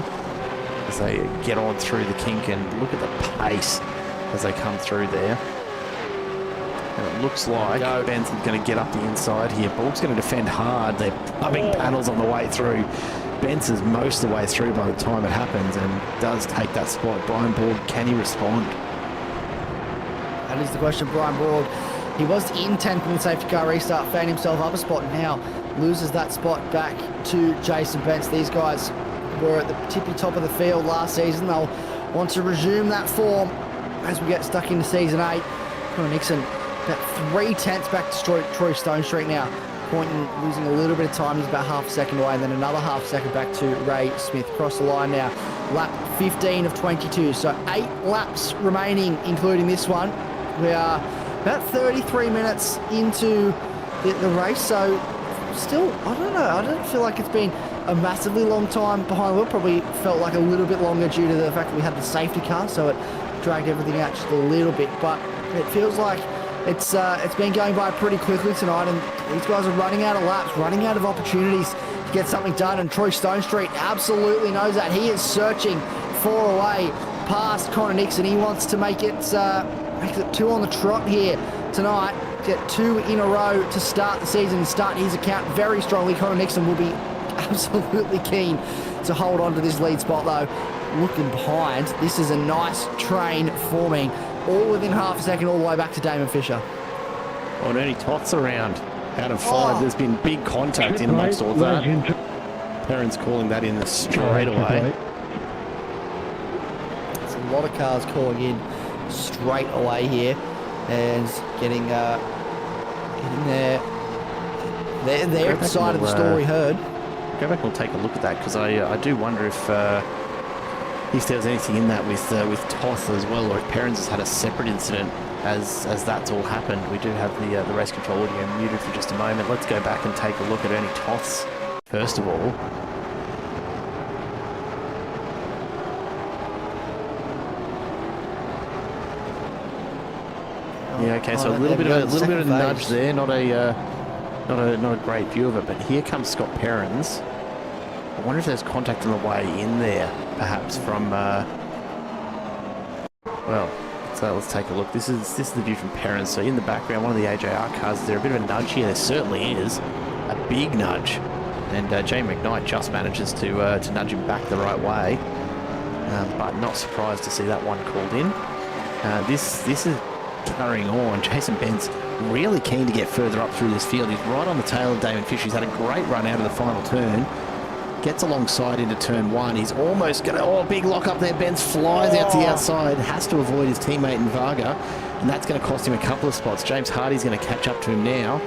S1: as they get on through the kink, and look at the pace as they come through there. And it looks like Bentz is going to get up the inside here. Borg's going to defend hard. They're pumping panels on the way through. Bentz is most of the way through by the time it happens and does take that spot. Brian Borg, can he respond?
S2: That is the question. Brian Borg, he was in 10th in the safety car restart, found himself up a spot, now loses that spot back to Jason Bentz. These guys were at the tippy top of the field last season. They'll want to resume that form as we get stuck into season 8. Connor Nixon about 3/10 back to Troy Stonestreet now. Poynton losing a little bit of time. He's about half a second away, and then another half a second back to Ray Smith. Across the line now. Lap 15 of 22. So 8 laps remaining, including this one. We are about 33 minutes into the race, so still, I don't know, I don't feel like it's been a massively long time behind the wheel. Probably felt like a little bit longer due to the fact that we had the safety car, so it dragged everything out just a little bit, but it feels like it's been going by pretty quickly tonight, and these guys are running out of laps, running out of opportunities to get something done, and Troy Stonestreet absolutely knows that. He is searching for a way past Connor Nixon. He wants to make it 2 on the trot here tonight, get 2 in a row to start the season and start his account very strongly. Connor Nixon will be absolutely keen to hold on to this lead spot though. Looking behind, this is a nice train forming, all within half a second, all the way back to Damon Fisher.
S1: Well, Ernie Tots around out of 5. There's been big contact in amongst all that. Perrins calling that in straight away.
S2: It's a lot of cars calling in straight away here and getting their side of the story heard.
S1: Go back and we'll take a look at that, because I do wonder if there was anything in that with Toth as well, or if Perrins has had a separate incident as that's all happened. We do have the race control audio muted for just a moment. Let's go back and take a look at any Toths first of all. Yeah, okay, so a little bit of a nudge there, not a great view of it. But here comes Scott Perrins. I wonder if there's contact on the way in there, perhaps from. Well, let's take a look. This is the view from Perrins. So in the background, one of the AJR cars. Is there a bit of a nudge here? There certainly is, a big nudge, and Jamie McKnight just manages to nudge him back the right way. But not surprised to see that one called in. This is carrying on. Jason Benz really keen to get further up through this field. He's right on the tail of Damon Fisher. He's had a great run out of the final turn. Gets alongside into turn one. He's almost going to... Oh, big lock up there. Benz flies out to the outside. Has to avoid his teammate in Varga. And that's going to cost him a couple of spots. James Hardy's going to catch up to him now.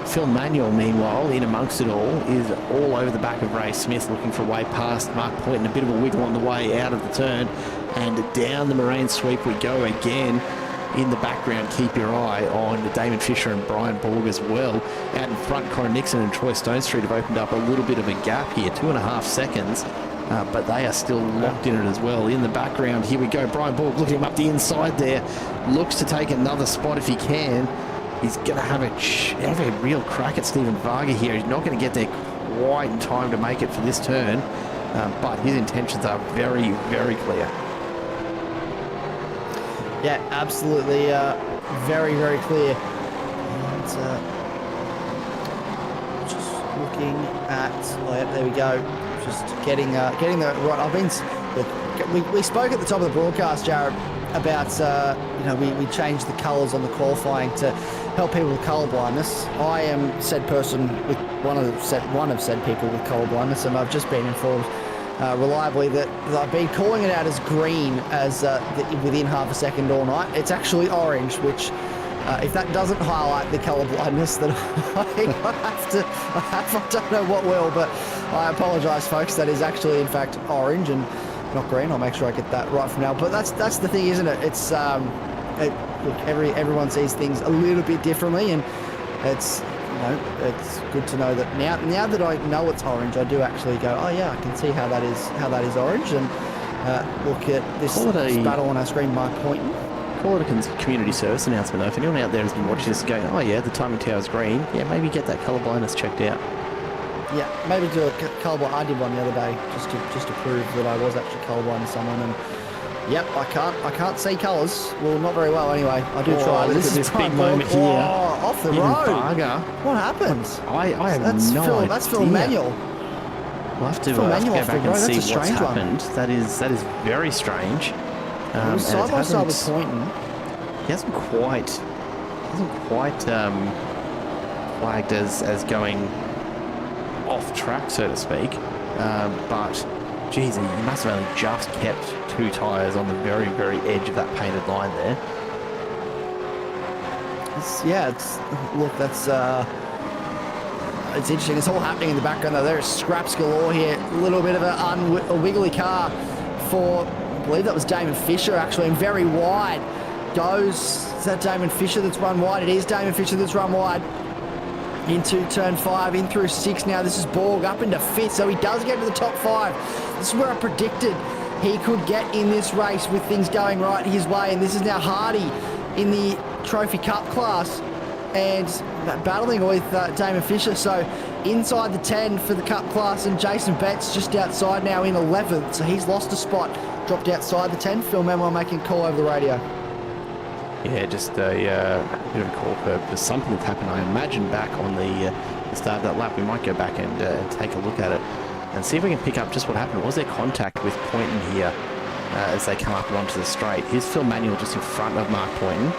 S1: Phil Manuel, meanwhile, in amongst it all, is all over the back of Ray Smith, looking for a way past Mark Point, and a bit of a wiggle on the way out of the turn. And down the Marine sweep we go again. In the background, keep your eye on Damon Fisher and Brian Borg as well. Out in front, Connor Nixon and Troy Stone Street have opened up a little bit of a gap here, 2.5 seconds. But they are still locked in it as well. In the background, here we go. Brian Borg looking him up the inside there. Looks to take another spot if he can. He's going to have a real crack at Stephen Varga here. He's not going to get there quite in time to make it for this turn. But his intentions are very, very clear.
S2: Yeah, absolutely. Very, very clear. And just looking at... Oh, yeah, there we go. Just getting the right... I've been... Look, we spoke at the top of the broadcast, Jared, about, we changed the colours on the qualifying to help people with colour blindness. I am said person with one of said people with colour blindness, and I've just been informed reliably that I've been calling it out as green as within half a second all night. It's actually orange, which if that doesn't highlight the colour blindness that I don't know what will, but I apologise, folks. That is actually in fact orange and not green. I'll make sure I get that right from now. But that's the thing, isn't it? It's look, everyone sees things a little bit differently, and it's good to know that now that I know it's orange, I do actually go, oh yeah, I can see how that is orange, and look at this battle on our screen, Mark Poynton.
S1: Call it a community service announcement though. If anyone out there has been watching this going, oh yeah, the timing tower's green, yeah, maybe get that colour blindness checked out.
S2: Yeah, maybe do a colourblind. I did one the other day just to prove that I was actually colourblind to someone, and yep, I can't see colours. Well, not very well anyway. I do try.
S1: Look at this big moment here.
S2: Off the road.
S1: Varga.
S2: What happened?
S1: I have no idea.
S2: That's Phil Manuel.
S1: We'll have to go back and see what's happened. That is very strange.
S2: It was side by side with Poynton.
S1: He hasn't quite flagged as going off track, so to speak. But geez, he must have only just kept 2 tyres on the very, very edge of that painted line there.
S2: It's interesting. It's all happening in the background though. There's scraps galore here. A little bit of a wiggly car for, I believe that was Damon Fisher actually, and very wide goes. Is that Damon Fisher that's run wide? It is Damon Fisher that's run wide. Into turn 5, in through 6 now. This is Borg up into 5th, so he does get to the top 5. This is where I predicted he could get in this race with things going right his way, and this is now Hardy in the Trophy Cup class and battling with Damon Fisher. So inside the 10 for the Cup class, and Jason Betts just outside now in 11th, so he's lost a spot, dropped outside the 10. Phil Manuel making a call over the radio.
S1: Yeah, just a bit of a call for something that's happened. I imagine back on the start of that lap. We might go back and take a look at it and see if we can pick up just what happened. Was there contact with Poynton here as they come up and onto the straight? Here's Phil Manuel just in front of Mark Poynton.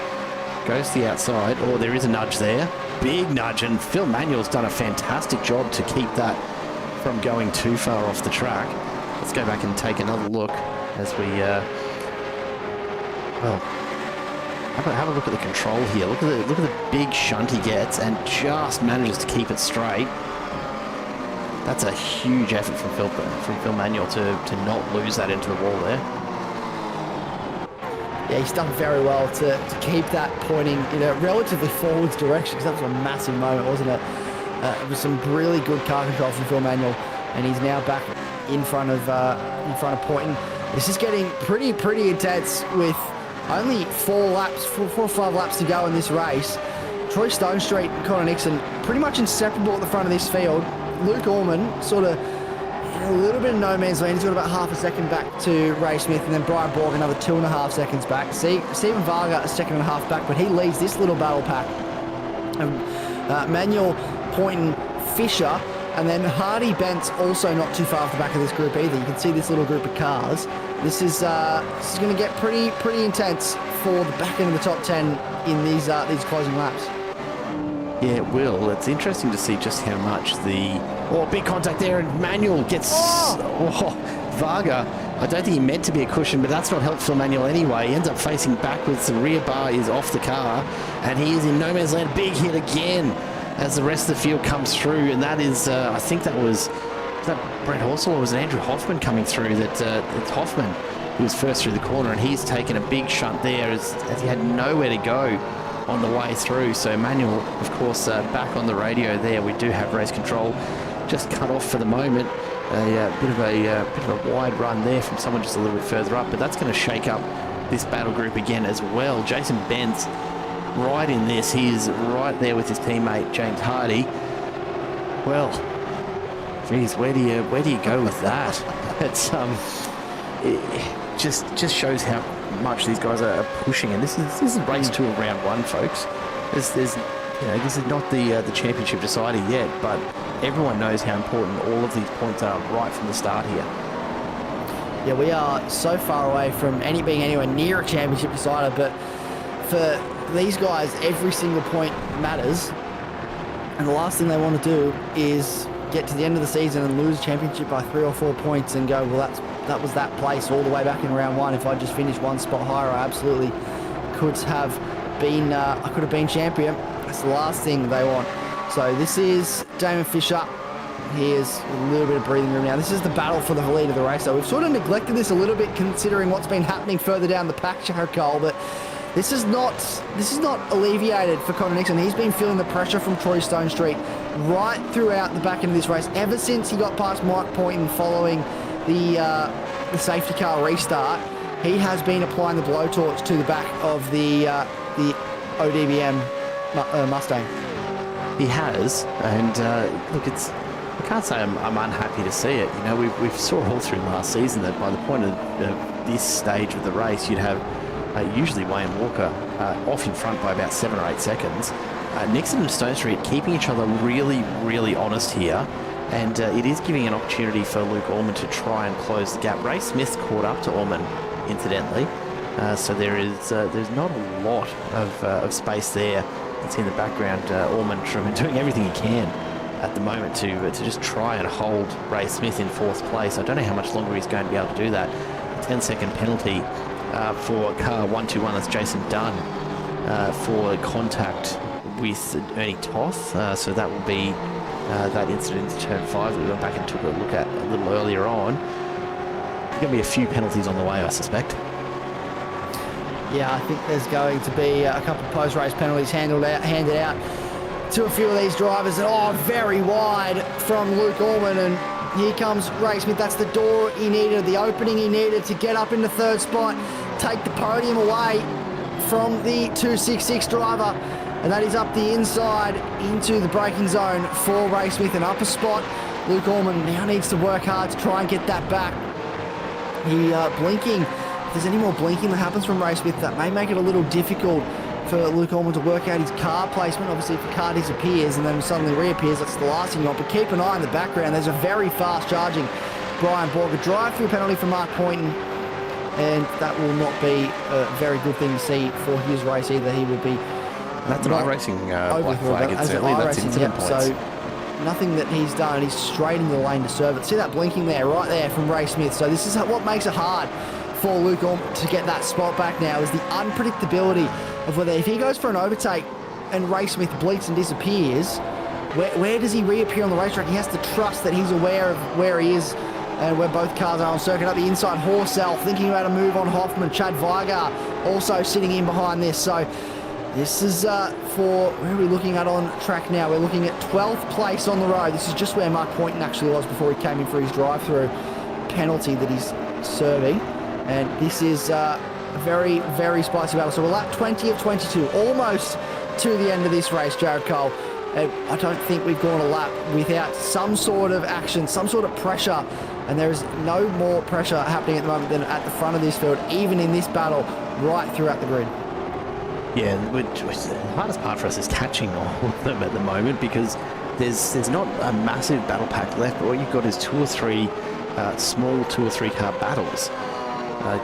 S1: Goes to the outside. Oh, there is a nudge there. Big nudge, and Phil Manuel's done a fantastic job to keep that from going too far off the track. Let's go back and take another look as we Well, have a look at the control here. Look at the big shunt he gets and just manages to keep it straight. That's a huge effort from Phil Manuel to not lose that into the wall there.
S2: Yeah, he's done very well to keep that pointing in a relatively forwards direction, because that was a massive moment, wasn't it? It was some really good car control from Phil Manuel, and he's now back in front of Poynton. This is getting pretty intense with only 4 or 5 laps to go in this race. Troy Stonestreet and Connor Nixon pretty much inseparable at the front of this field. Luke Orman sort of in a little bit of no man's land. He's got about half a second back to Ray Smith, and then Brian Borg another 2.5 seconds back. Stephen Varga a second and a half back, but he leads this little battle pack. Manuel, Poynton, Fisher, and then Hardy Bent's also not too far off the back of this group either. You can see this little group of cars. This is going to get pretty intense for the back end of the top 10 in these closing laps.
S1: Yeah, it will. It's interesting to see just how much big contact there, and Manuel gets Varga. I don't think he meant to be a cushion, but that's not helpful Manuel anyway. He ends up facing backwards. The rear bar is off the car, and he is in no man's land. Big hit again as the rest of the field comes through, and that is, I think that was that Brett Horsell, or was it Andrew Hoffman coming through? It's Hoffman who was first through the corner, and he's taken a big shunt there as he had nowhere to go on the way through. So Manuel, of course, back on the radio there. We do have race control just cut off for the moment. A bit of a wide run there from someone just a little bit further up, but that's going to shake up this battle group again as well. Jason Benz right in this. He is right there with his teammate James Hardy. Well, geez, where do you go with that? It's it just shows how much these guys are pushing, and this is race 2 of round 1, folks. This is not the championship decider yet, but everyone knows how important all of these points are right from the start here.
S2: Yeah, we are so far away from being anywhere near a championship decider, but for these guys, every single point matters, and the last thing they want to do is get to the end of the season and lose a championship by 3 or 4 points and go, well, that was that place all the way back in round 1. If I just finished 1 spot higher, I absolutely could have been champion. That's the last thing they want. So this is Damon Fisher. Here's a little bit of breathing room now. This is the battle for the lead of the race. So we've sort of neglected this a little bit considering what's been happening further down the pack, Cole, but this is not alleviated for Connor Nixon. He's been feeling the pressure from Troy Stonestreet right throughout the back end of this race, ever since he got past Mike Poynton following the safety car restart. He has been applying the blowtorch to the back of the ODBM Mustang.
S1: He has, and look, I can't say I'm unhappy to see it. You know, we've saw all through last season that by the point of this stage of the race, you'd have usually Wayne Walker off in front by about 7 or 8 seconds. Nixon and Stonestreet keeping each other really, really honest here, and it is giving an opportunity for Luke Orman to try and close the gap. Ray Smith caught up to Orman, incidentally, so there's not a lot of space there. You can see in the background Orman doing everything he can at the moment to just try and hold Ray Smith in 4th place. I don't know how much longer he's going to be able to do that. A 10-second penalty for car 121, that's Jason Dunn, for contact with Ernie Toth. So that will be that incident in turn 5 that we went back and took a look at a little earlier on. There's going to be a few penalties on the way, I suspect.
S2: Yeah, I think there's going to be a couple of post-race penalties handed out to a few of these drivers. And very wide from Luke Orman, and here comes Ray Smith. That's the door he needed, the opening he needed to get up in the 3rd spot, take the podium away from the 266 driver, and that is up the inside into the braking zone for Ray Smith, an upper spot. Luke Orman now needs to work hard to try and get that back. He blinking. If there's any more blinking that happens from Ray Smith, that may make it a little difficult for Luke Orman to work out his car placement. Obviously, if the car disappears and then suddenly reappears, that's the last thing you want. But keep an eye in the background. There's a very fast charging Brian Borg. A drive-through penalty for Mark Poynton, and that will not be a very good thing to see for his race either. He will be...
S1: That's an iRacing black flag, incidentally. That's incident points.
S2: So nothing that he's done. He's straight in the lane to serve it. See that blinking there, right there from Ray Smith. So this is what makes it hard for Luke Allman to get that spot back now is the unpredictability of whether if he goes for an overtake and Ray Smith bleats and disappears, where does he reappear on the racetrack? He has to trust that he's aware of where he is and where both cars are on circuit. Up the inside, Horsell thinking about a move on Hoffman. Chad Weiger also sitting in behind this. So this is for, where are we looking at on track now? We're looking at 12th place on the road. This is just where Mark Poynton actually was before he came in for his drive-through penalty that he's serving. And this is a very, very spicy battle. So we're lap 20 of 22, almost to the end of this race, Jared Cole. I don't think we've gone a lap without some sort of action, some sort of pressure, and there is no more pressure happening at the moment than at the front of this field, even in this battle, right throughout the grid.
S1: Yeah, the hardest part for us is catching all of them at the moment, because there's not a massive battle pack left, but what you've got is two or three small 2 or 3 car battles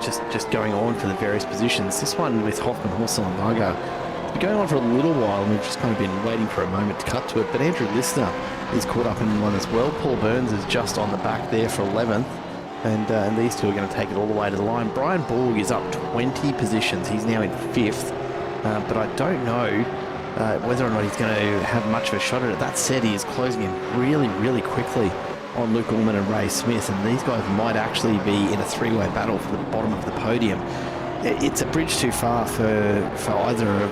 S1: just going on for the various positions. This one with Hoffman, Horsell and Weiger, it's been going on for a little while, and we've just kind of been waiting for a moment to cut to it. But Andrew Lister is caught up in one as well. Paul Burns is just on the back there for 11th, and these two are going to take it all the way to the line. Brian Borg is up 20 positions. He's now in 5th, but I don't know whether or not he's going to have much of a shot at it. That said, he is closing in really, really quickly on Luke Allman and Ray Smith, and these guys might actually be in a three-way battle for the bottom of the podium. It's a bridge too far for either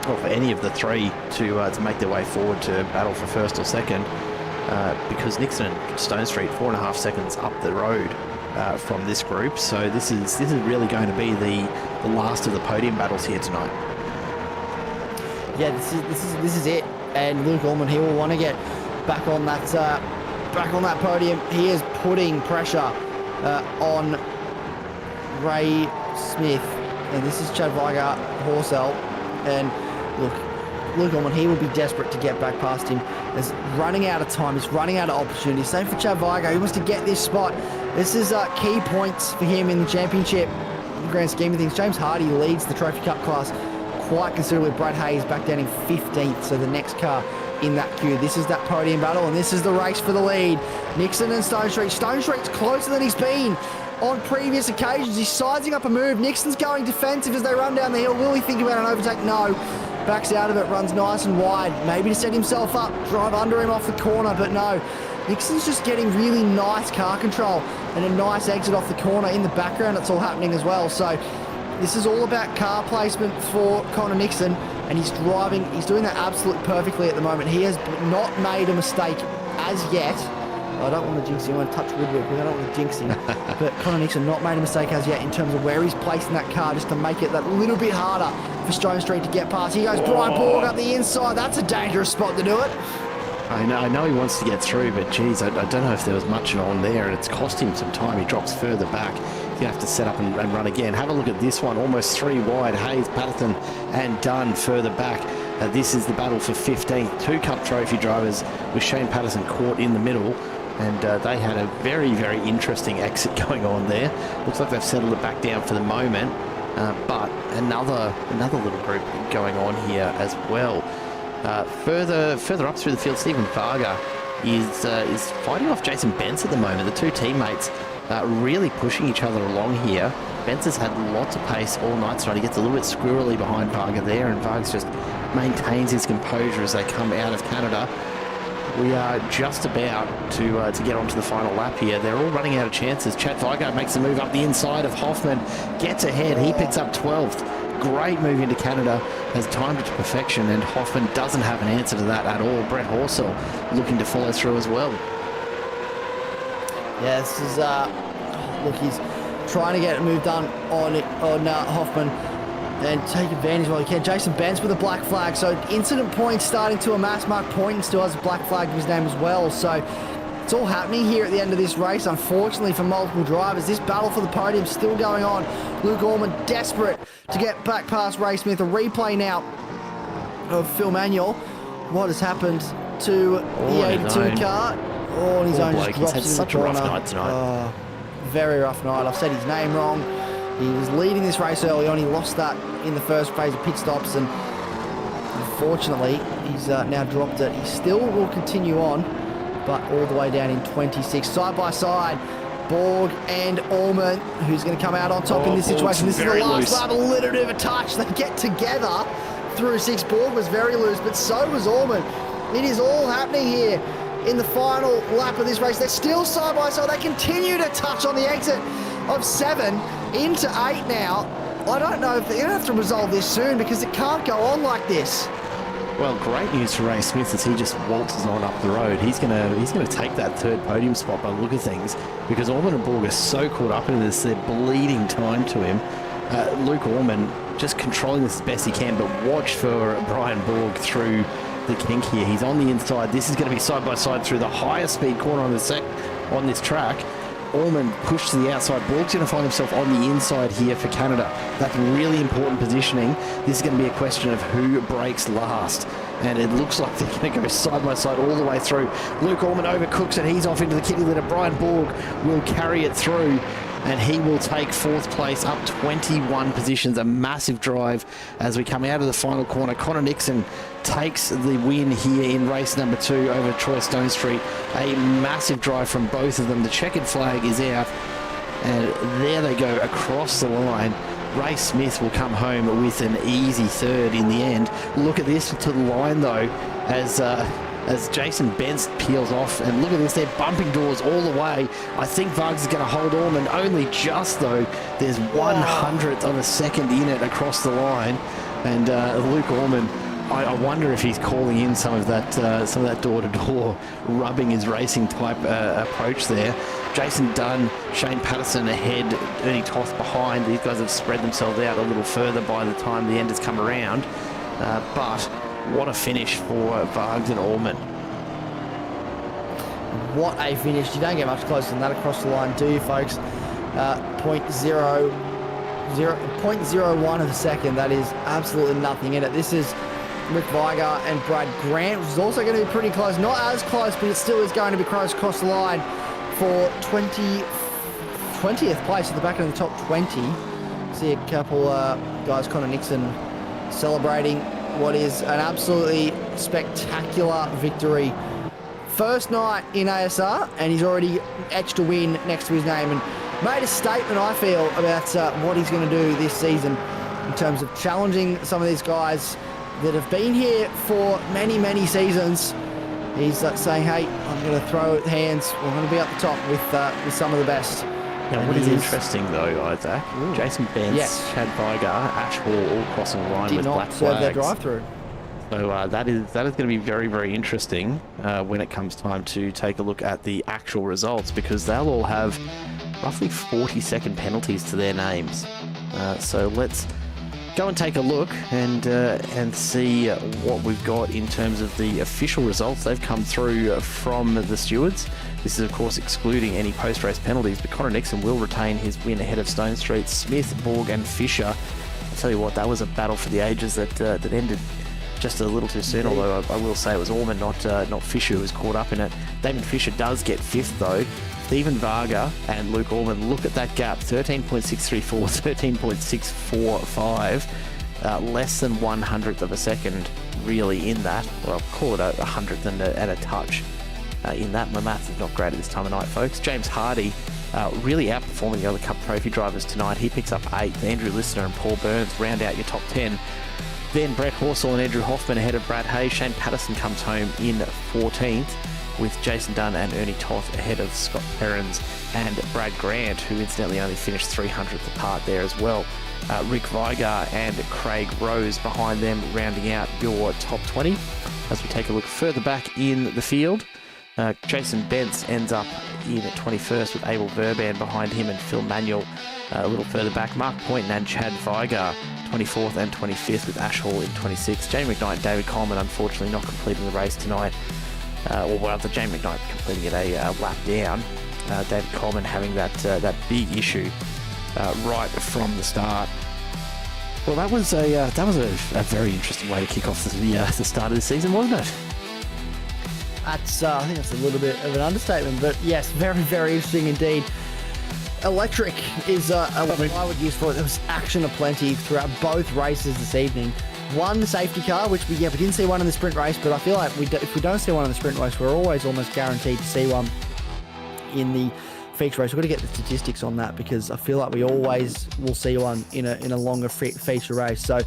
S1: or for any of the three to make their way forward to battle for first or second, because Nixon and Stone Street 4.5 seconds up the road from this group. So this is really going to be the last of the podium battles here tonight.
S2: Yeah, this is it. And Luke Allman, he will want to get back on that podium. He is putting pressure on Ray Smith, and this is Chad Weiger, Horsell, and look, Luke Allman, he will be desperate to get back past him. He's running out of time. He's running out of opportunity. Same for Chad Weiger. He wants to get this spot. This is key points for him in the championship. In the grand scheme of things, James Hardy leads the Trophy Cup class quite considerably. Brad Hayes back down in 15th, so the next car in that queue. This is that podium battle, and this is the race for the lead. Nixon and Stone Street. Stone Street's closer than he's been on previous occasions. He's sizing up a move. Nixon's going defensive as they run down the hill. Will he think about an overtake? No. Backs out of it, runs nice and wide. Maybe to set himself up, drive under him off the corner, but no. Nixon's just getting really nice car control and a nice exit off the corner. In the background, it's all happening as well. So this is all about car placement for Connor Nixon, and he's driving. He's doing that absolutely perfectly at the moment. He has not made a mistake as yet. I don't want to jinx him. I want to touch woodwork because I don't want to jinx him. But Connor Nixon not made a mistake as yet in terms of where he's placing that car, just to make it that little bit harder for Stone Street to get past. He goes Brian Borg up the inside. That's a dangerous spot to do it.
S1: I know he wants to get through, but geez, I don't know if there was much on there, and it's cost him some time. He drops further back. He's going to have to set up and run again. Have a look at this one, almost 3 wide. Hayes, Patterson and Dunn further back. This is the battle for 15th. 2 Cup Trophy drivers with Shane Patterson caught in the middle, and they had a very, very interesting exit going on there. Looks like they've settled it back down for the moment, but another little group going on here as well. Further up through the field, Stephen Varga is fighting off Jason Bence at the moment. The two teammates really pushing each other along here. Bence has had lots of pace all night tonight. He gets a little bit squirrely behind Varga there, and Varga just maintains his composure as they come out of Canada. We are just about to get onto the final lap here. They're all running out of chances. Chad Weiger makes the move up the inside of Hoffman, gets ahead. He picks up 12th. Great move into Canada, has timed it to perfection, and Hoffman doesn't have an answer to that at all. Brett Horsell looking to follow through as well.
S2: Yeah, this is look, he's trying to get a move done on Hoffman and take advantage while he can. Jason Bence with a black flag, so incident points starting to amass. Mark Poynton still has a black flag to his name as well, so it's all happening here at the end of this race, unfortunately for multiple drivers. This battle for the podium still going on. Luke Allman desperate to get back past Ray Smith. A replay now of Phil Manuel. What has happened to the 82 car? Oh, on his own, just drops in the corner. He's had such a rough night tonight. Very rough night. I've said his name wrong. He was leading this race early on. He lost that in the first phase of pit stops, and unfortunately, he's now dropped it. He still will continue on, but all the way down in 26. Side by side, Borg and Orman, who's going to come out on top in this situation. This is the last lap, a little bit of a touch. They get together through 6. Borg was very loose, but so was Orman. It is all happening here in the final lap of this race. They're still side by side. They continue to touch on the exit of 7 into 8 now. I don't know if they're going to have to resolve this soon because it can't go on like this.
S1: Well, great news for Ray Smith as he just waltzes on up the road. He's gonna take that 3rd podium spot by the look of things, because Orman and Borg are so caught up in this, they're bleeding time to him. Luke Orman just controlling this as best he can, but watch for Brian Borg through the kink here. He's on the inside. This is going to be side by side through the highest speed corner on this track. Orman pushed to the outside. Borg's going to find himself on the inside here for Canada. That's really important positioning. This is going to be a question of who breaks last. And it looks like they're going to go side by side all the way through. Luke Orman overcooks it. He's off into the kitty litter. Brian Borg will carry it through, and he will take 4th place, up 21 positions. A massive drive as we come out of the final corner. Connor Nixon takes the win here in race number 2 over Troy Stone Street. A massive drive from both of them. The checkered flag is out, and there they go across the line. Ray Smith will come home with an easy 3rd in the end. Look at this to the line though, as Jason Benz peels off, and look at this, they're bumping doors all the way. I think Vargas is going to hold Orman, only just though. There's 1/100th of a second in it across the line, and Luke Orman, I wonder if he's calling in some of that door-to-door rubbing his racing type approach there. Jason Dunn, Shane Patterson ahead, Ernie Toth behind. These guys have spread themselves out a little further by the time the end has come around. But what a finish for Vargs and Orman.
S2: What a finish. You don't get much closer than that across the line, do you, folks? 0.01 of a second. That is absolutely nothing in it. This is Rick Vigar and Brad Grant, which is also going to be pretty close. Not as close, but it still is going to be close across the line for 20th place at the back of the top 20. See a couple guys, Connor Nixon, celebrating what is an absolutely spectacular victory. First night in ASR, and he's already etched a win next to his name and made a statement, I feel, about what he's going to do this season in terms of challenging some of these guys that have been here for many, many seasons. He's saying, hey, I'm going to throw hands. We're going to be up the top with some of the best.
S1: Now, what is interesting, though, Isaac, Jason Benz,
S2: yes,
S1: Chad Vigar, Ash Hall all crossing the line with black flags.
S2: Their drive-through.
S1: So that is going to be very, very interesting when it comes time to take a look at the actual results, because they'll all have roughly 40-second penalties to their names. So let's go and take a look and see what we've got in terms of the official results. They've come through from the stewards. This is, of course, excluding any post-race penalties, but Connor Nixon will retain his win ahead of Stone Street, Smith, Borg and Fisher. I'll tell you what, that was a battle for the ages that ended just a little too soon, although I will say it was Orman, not Fisher, who was caught up in it. Damon Fisher does get 5th, though. Stephen Varga and Luke Orman, look at that gap, 13.634, 13.645, less than 1/100th of a second really in that. Well, call it a 100th and a touch in that. My maths is not great at this time of night, folks. James Hardy really outperforming the other Cup Trophy drivers tonight. He picks up 8th. Andrew Listener and Paul Burns round out your top 10. Then Brett Horsell and Andrew Hoffman ahead of Brad Hayes. Shane Patterson comes home in 14th, with Jason Dunn and Ernie Toth ahead of Scott Perrins and Brad Grant, who incidentally only finished 300th apart there as well. Rick Vigar and Craig Rose behind them, rounding out your top 20. As we take a look further back in the field, Jason Bentz ends up in 21st with Abel Verban behind him and Phil Manuel a little further back. Mark Poynton and Chad Vigar 24th and 25th, with Ash Hall in 26th. Jamie McKnight and David Coleman unfortunately not completing the race tonight. Or rather, Jamie McKnight completing it a lap down. David Coleman having that big issue right from the start. Well, that was a very interesting way to kick off the start of the season, wasn't it?
S2: I think that's a little bit of an understatement, but yes, very, very interesting indeed. Electric is what I would use for it. There was action aplenty throughout both races this evening. One safety car, which we didn't see one in the sprint race, but I feel like if we don't see one in the sprint race, we're always almost guaranteed to see one in the feature race. We've got to get the statistics on that because I feel like we always will see one in a longer feature race. So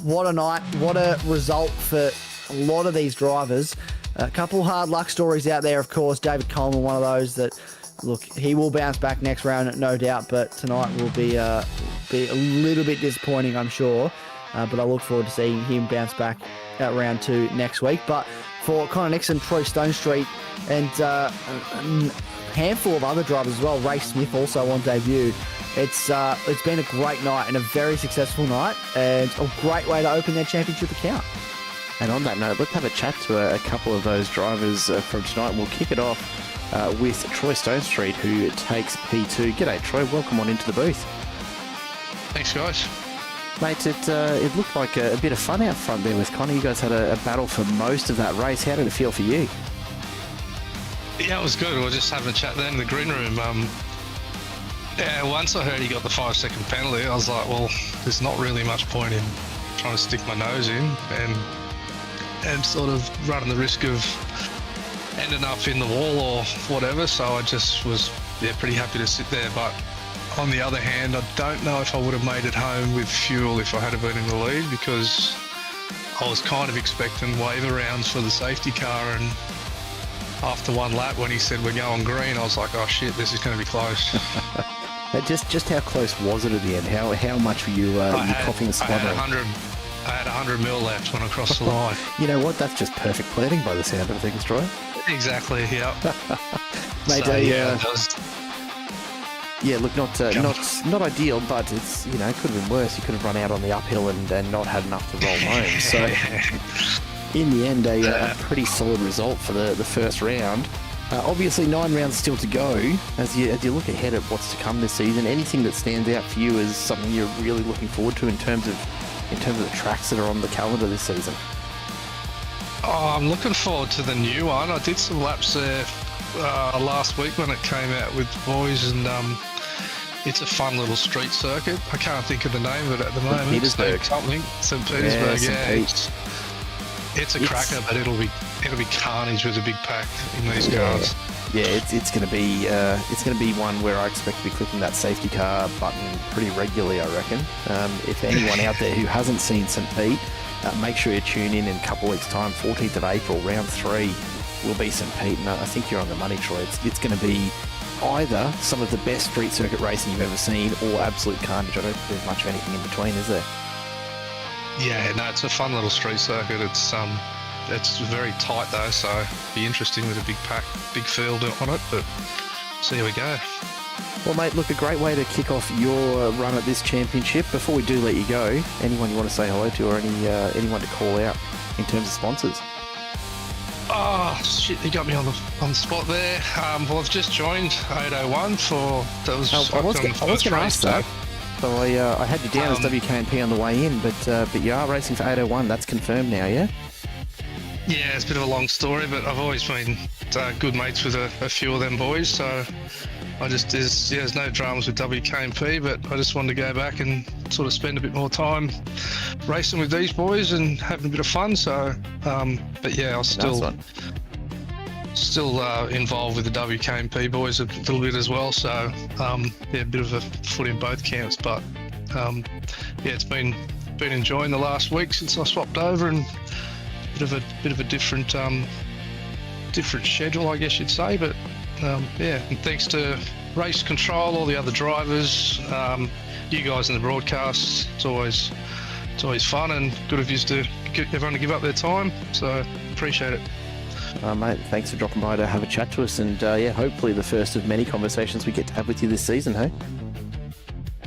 S2: what a night, what a result for a lot of these drivers. A couple hard luck stories out there, of course. David Coleman, one of those that, look, he will bounce back next round, no doubt, but tonight will be a little bit disappointing, I'm sure. But I look forward to seeing him bounce back at round 2 next week. But for Connor Nixon, Troy Stonestreet, and a handful of other drivers as well, Ray Smith also on debut, it's been a great night and a very successful night, and a great way to open their championship account.
S1: And on that note, let's have a chat to a couple of those drivers from tonight. We'll kick it off with Troy Stonestreet, who takes P2. G'day, Troy. Welcome on into the booth.
S4: Thanks, guys.
S1: Mate, it looked like a bit of fun out front there with Connor. You guys had a battle for most of that race. How did it feel for you?
S4: Yeah, it was good. We were just having a chat there in the green room. Yeah, once I heard he got the 5-second penalty, I was like, well, there's not really much point in trying to stick my nose in and sort of running the risk of ending up in the wall or whatever. So I just was pretty happy to sit there. But on the other hand, I don't know if I would have made it home with fuel if I had been in the lead, because I was kind of expecting waiver rounds for the safety car, and after one lap when he said we're going green, I was like, oh shit, this is going to be close.
S1: Just how close was it at the end? How much were you coughing and spluttering?
S4: I had 100 mil left when I crossed the line.
S1: You know what? That's just perfect planning by the sound of things, Troy.
S4: Exactly, yeah.
S1: Mate,
S4: So,
S1: yeah, look, not ideal, but it's, you know, it could have been worse. You could have run out on the uphill and not had enough to roll home. So in the end, a pretty solid result for the first round. Obviously, 9 rounds still to go. As you look ahead at what's to come this season, anything that stands out for you as something you're really looking forward to in terms of the tracks that are on the calendar this season?
S4: Oh, I'm looking forward to the new one. I did some laps there last week when it came out with the boys, and it's a fun little street circuit. I can't think of the name of it at the moment.
S1: Petersburg.
S4: St. Petersburg,
S1: yeah.
S4: It's a cracker, but it'll be carnage with a big pack in these cars.
S1: Yeah, it's going to be one where I expect to be clicking that safety car button pretty regularly, I reckon. If anyone out there who hasn't seen St. Pete, make sure you tune in a couple of weeks' time. 14th of April, round 3 will be St. Pete, and I think you're on the money, Troy. It's going to be either some of the best street circuit racing you've ever seen or absolute carnage. I don't think there's much of anything in between, is there?
S4: Yeah, no, it's a fun little street circuit. It's very tight though, so it'll be interesting with a big pack, big field on it, but see how we go.
S1: Well, mate, look, a great way to kick off your run at this championship. Before we do let you go, anyone you want to say hello to, or anyone to call out in terms of sponsors?
S4: Oh shit, you got me on the spot there. Well, I've just joined 801 that was
S1: I was going to ask that. So I had you down as WKNP on the way in, but you are racing for 801. That's confirmed now, yeah?
S4: Yeah, it's a bit of a long story, but I've always been good mates with a few of them boys, so there's no dramas with WKNP, but I just wanted to go back and sort of spend a bit more time racing with these boys and having a bit of fun. So, but yeah, I was still involved with the WKNP boys a little bit as well. So, a bit of a foot in both camps, but it's been enjoying the last week since I swapped over, and bit of a different schedule, I guess you'd say, but and thanks to Race Control, all the other drivers, you guys in the broadcasts, it's always fun and good of you to get everyone to give up their time, so appreciate it.
S1: Mate, thanks for dropping by to have a chat to us, and hopefully the first of many conversations we get to have with you this season, hey?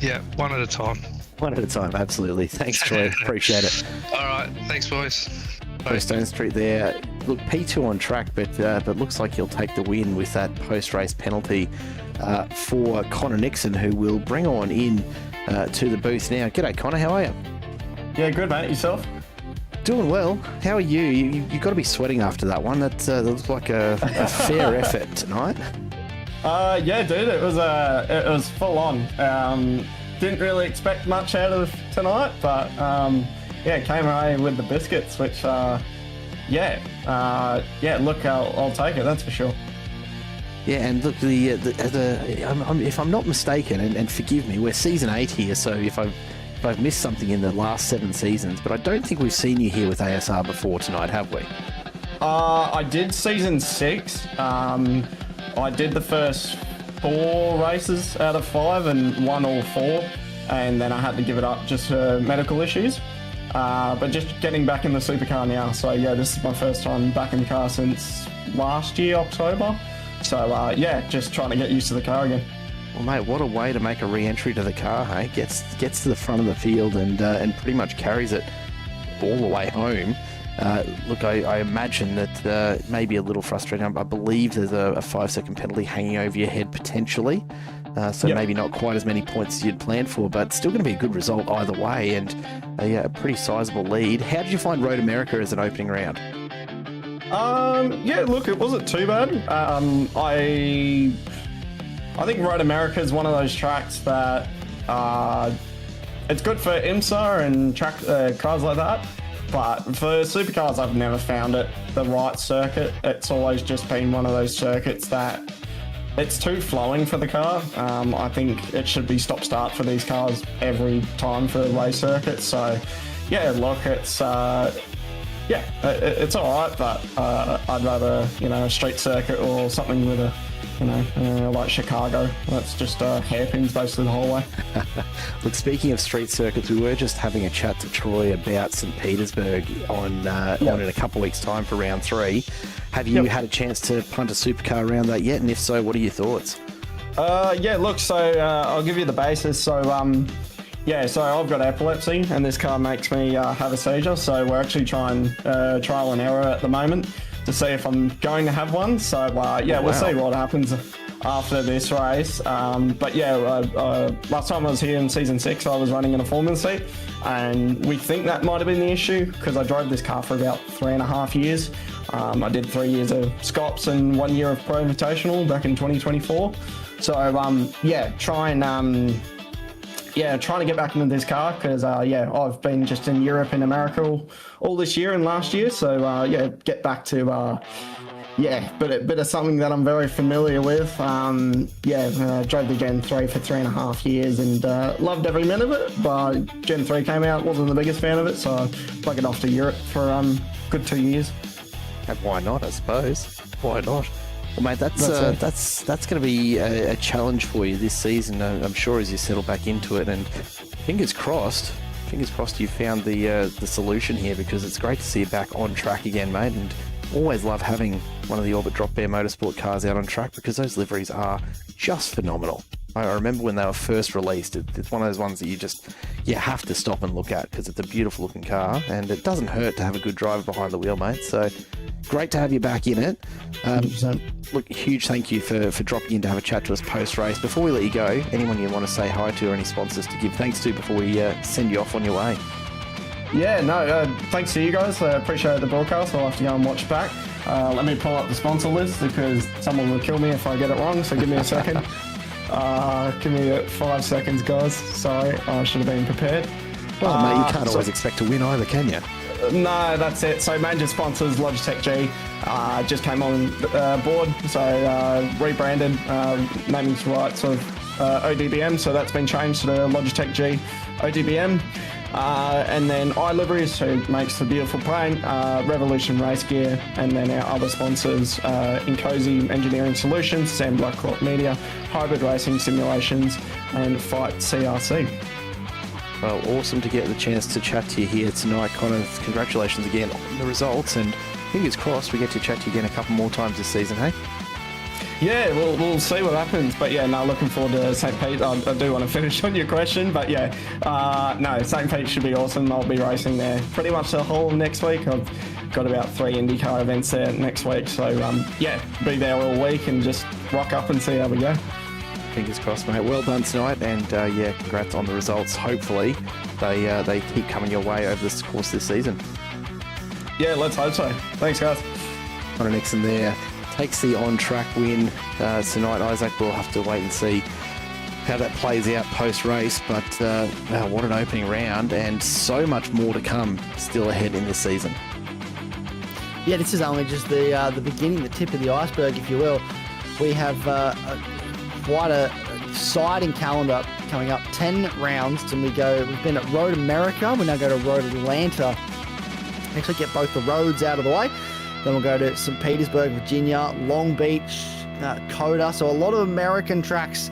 S4: Yeah, one at a time.
S1: One at a time, absolutely. Thanks, Troy. Appreciate it.
S4: All right, thanks, boys.
S1: Troy Stonestreet there. Look, P2 on track, but looks like he'll take the win with that post-race penalty for Connor Nixon, who will bring on in to the booth now. G'day, Connor. How are you?
S5: Yeah, good, mate. Yourself?
S1: Doing well. How are you? You've got to be sweating after that one. That looks like a fair effort tonight.
S5: Yeah, dude. It was full on. Didn't really expect much out of tonight, but came away with the biscuits, which look, I'll take it. That's for sure.
S1: Yeah, and look, if I'm not mistaken, and forgive me, we're season 8 here, so if I've missed something in the last 7 seasons, but I don't think we've seen you here with ASR before tonight, have we?
S5: I did season 6. I did the first 4 races out of 5 and won all 4, and then I had to give it up just for medical issues. But just getting back in the supercar now, so yeah, this is my first time back in the car since last year, October. So yeah, just trying to get used to the car again.
S1: Well, mate, what a way to make a re-entry to the car, hey? Gets to the front of the field and pretty much carries it all the way home. Look, I imagine that maybe a little frustrating. I believe there's a 5-second penalty hanging over your head potentially. So
S5: Yep.
S1: maybe not quite as many points as you'd planned for, but still going to be a good result either way, and a pretty sizable lead. How did you find Road America as an opening round?
S5: Yeah, look, it wasn't too bad. I think Road America is one of those tracks that it's good for IMSA and track cars like that. But for supercars, I've never found it the right circuit. It's always just been one of those circuits that it's too flowing for the car. I think it should be stop-start for these cars every time for race circuits. So, yeah, look, it's it's all right, but I'd rather a street circuit or something with a like Chicago. That's just hairpins basically the whole way.
S1: Look, speaking of street circuits, we were just having a chat to Troy about St. Petersburg on in a couple of weeks' time for round 3. Have you had a chance to punt a supercar around that yet? And if so, what are your thoughts?
S5: Yeah, look, so I'll give you the basis. So, so I've got epilepsy and this car makes me have a seizure. So we're actually trying trial and error at the moment to see if I'm going to have one. So, we'll see what happens after this race. But yeah, last time I was here in season 6, I was running in a foreman seat, and we think that might have been the issue because I drove this car for about 3.5 years. I did 3 years of Scops and 1 year of Pro Invitational back in 2024. So, trying to get back into this car because, I've been just in Europe and America all this year and last year. So, get back to, bit of something that I'm very familiar with. Drove the Gen 3 for 3.5 years and loved every minute of it. But Gen 3 came out, wasn't the biggest fan of it, so I plugged it off to Europe for good 2 years.
S1: And why not, I suppose? Why not? Well, mate, that's going to be a challenge for you this season, I'm sure, as you settle back into it. And fingers crossed you found the solution here, because it's great to see you back on track again, mate. And always love having one of the Orbit Drop Bear Motorsport cars out on track, because those liveries are just phenomenal. I remember when they were first released, it's one of those ones that you have to stop and look at, because it's a beautiful looking car and it doesn't hurt to have a good driver behind the wheel, mate. So great to have you back in it. Look, huge thank you for dropping in to have a chat to us post-race. Before we let you go, anyone you want to say hi to or any sponsors to give thanks to before we send you off on your way?
S5: Yeah, no, thanks to you guys. I appreciate the broadcast. I'll have to go and watch back. Let me pull up the sponsor list, because someone will kill me if I get it wrong, so give me a second. Give me 5 seconds, guys. Sorry, I should have been prepared.
S1: Well, mate, you can't always expect to win either, can you?
S5: No, that's it. So major sponsors, Logitech G, just came on board. So rebranded, naming rights of ODBM. So that's been changed to the Logitech G ODBM. And then iLiveries, who makes the beautiful paint, Revolution Race Gear, and then our other sponsors, Incozy Engineering Solutions, Sam Blacklock Media, Hybrid Racing Simulations, and Fight CRC.
S1: Well, awesome to get the chance to chat to you here tonight, Connor. Congratulations again on the results, and fingers crossed we get to chat to you again a couple more times this season, hey?
S5: Yeah, we'll see what happens. But yeah, no, looking forward to St. Pete. I do want to finish on your question, but yeah, St. Pete should be awesome. I'll be racing there pretty much the whole of next week. I've got about 3 IndyCar events there next week. So be there all week and just rock up and see how we go.
S1: Fingers crossed, mate. Well done tonight, and congrats on the results. Hopefully they keep coming your way over the course of this season.
S5: Yeah, let's hope so. Thanks, guys.
S1: Connor Nixon there takes the on-track win tonight. Isaac, we'll have to wait and see how that plays out post-race, but what an opening round, and so much more to come still ahead in this season.
S2: Yeah, this is only just the beginning, the tip of the iceberg, if you will. we have quite a exciting calendar coming up. 10 rounds, and we've been at Road America, we now go to Road Atlanta. Actually get both the roads out of the way. Then we'll go to St. Petersburg, Virginia, Long Beach, Coda. So a lot of American tracks.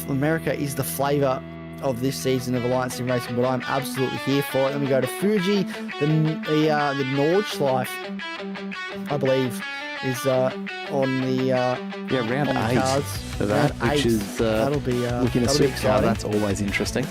S2: America is the flavour of this season of Alliance Sim Racing, but I'm absolutely here for it. Then we go to Fuji, the Nordschleife, I believe, is on the
S1: round
S2: on the
S1: 8
S2: cards.
S1: for that,
S2: Round
S1: which
S2: 8.
S1: is
S2: That'll be
S1: looking at
S2: that'll be
S1: Supercar.
S2: exciting.
S1: That's always interesting.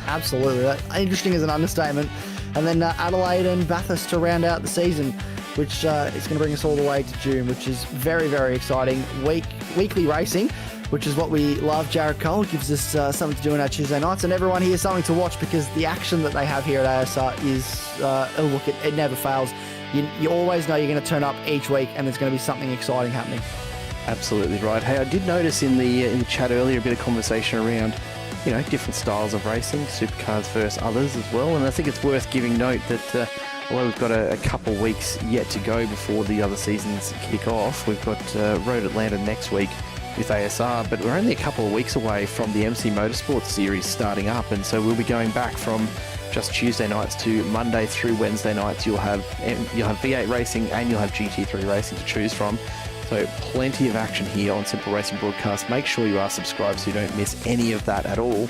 S2: Absolutely. Interesting is an understatement. And then Adelaide and Bathurst to round out the season, which is going to bring us all the way to June, which is very, very exciting. Weekly racing, which is what we love. Jared Cole gives us something to do on our Tuesday nights, and everyone here something to watch, because the action that they have here at ASR is, it never fails. You always know you're going to turn up each week and there's going to be something exciting happening.
S1: Absolutely right. Hey, I did notice in the chat earlier a bit of conversation around, different styles of racing, supercars versus others as well. And I think it's worth giving note that although we've got a couple weeks yet to go before the other seasons kick off, we've got Road Atlanta next week with ASR, but we're only a couple of weeks away from the MC Motorsports series starting up, and so we'll be going back from just Tuesday nights to Monday through Wednesday nights. You'll have V8 racing and you'll have GT3 racing to choose from. So plenty of action here on Simple Racing Broadcast. Make sure you are subscribed so you don't miss any of that at all.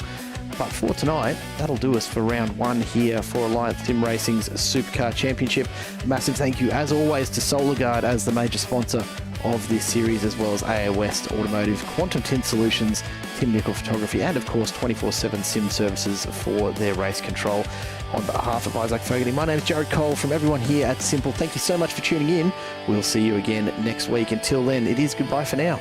S1: But for tonight, that'll do us for round 1 here for Alliance Sim Racing's Supercar Championship. Massive thank you, as always, to Gard as the major sponsor of this series, as well as West Automotive, Quantum Tint Solutions, Nicol Photography, and of course 24/7 sim services for their race control. On behalf of Isaac Fogarty, my name is Jared Cole. From everyone here at Simple, thank you so much for tuning in. We'll see you again next week. Until then, it is goodbye for now.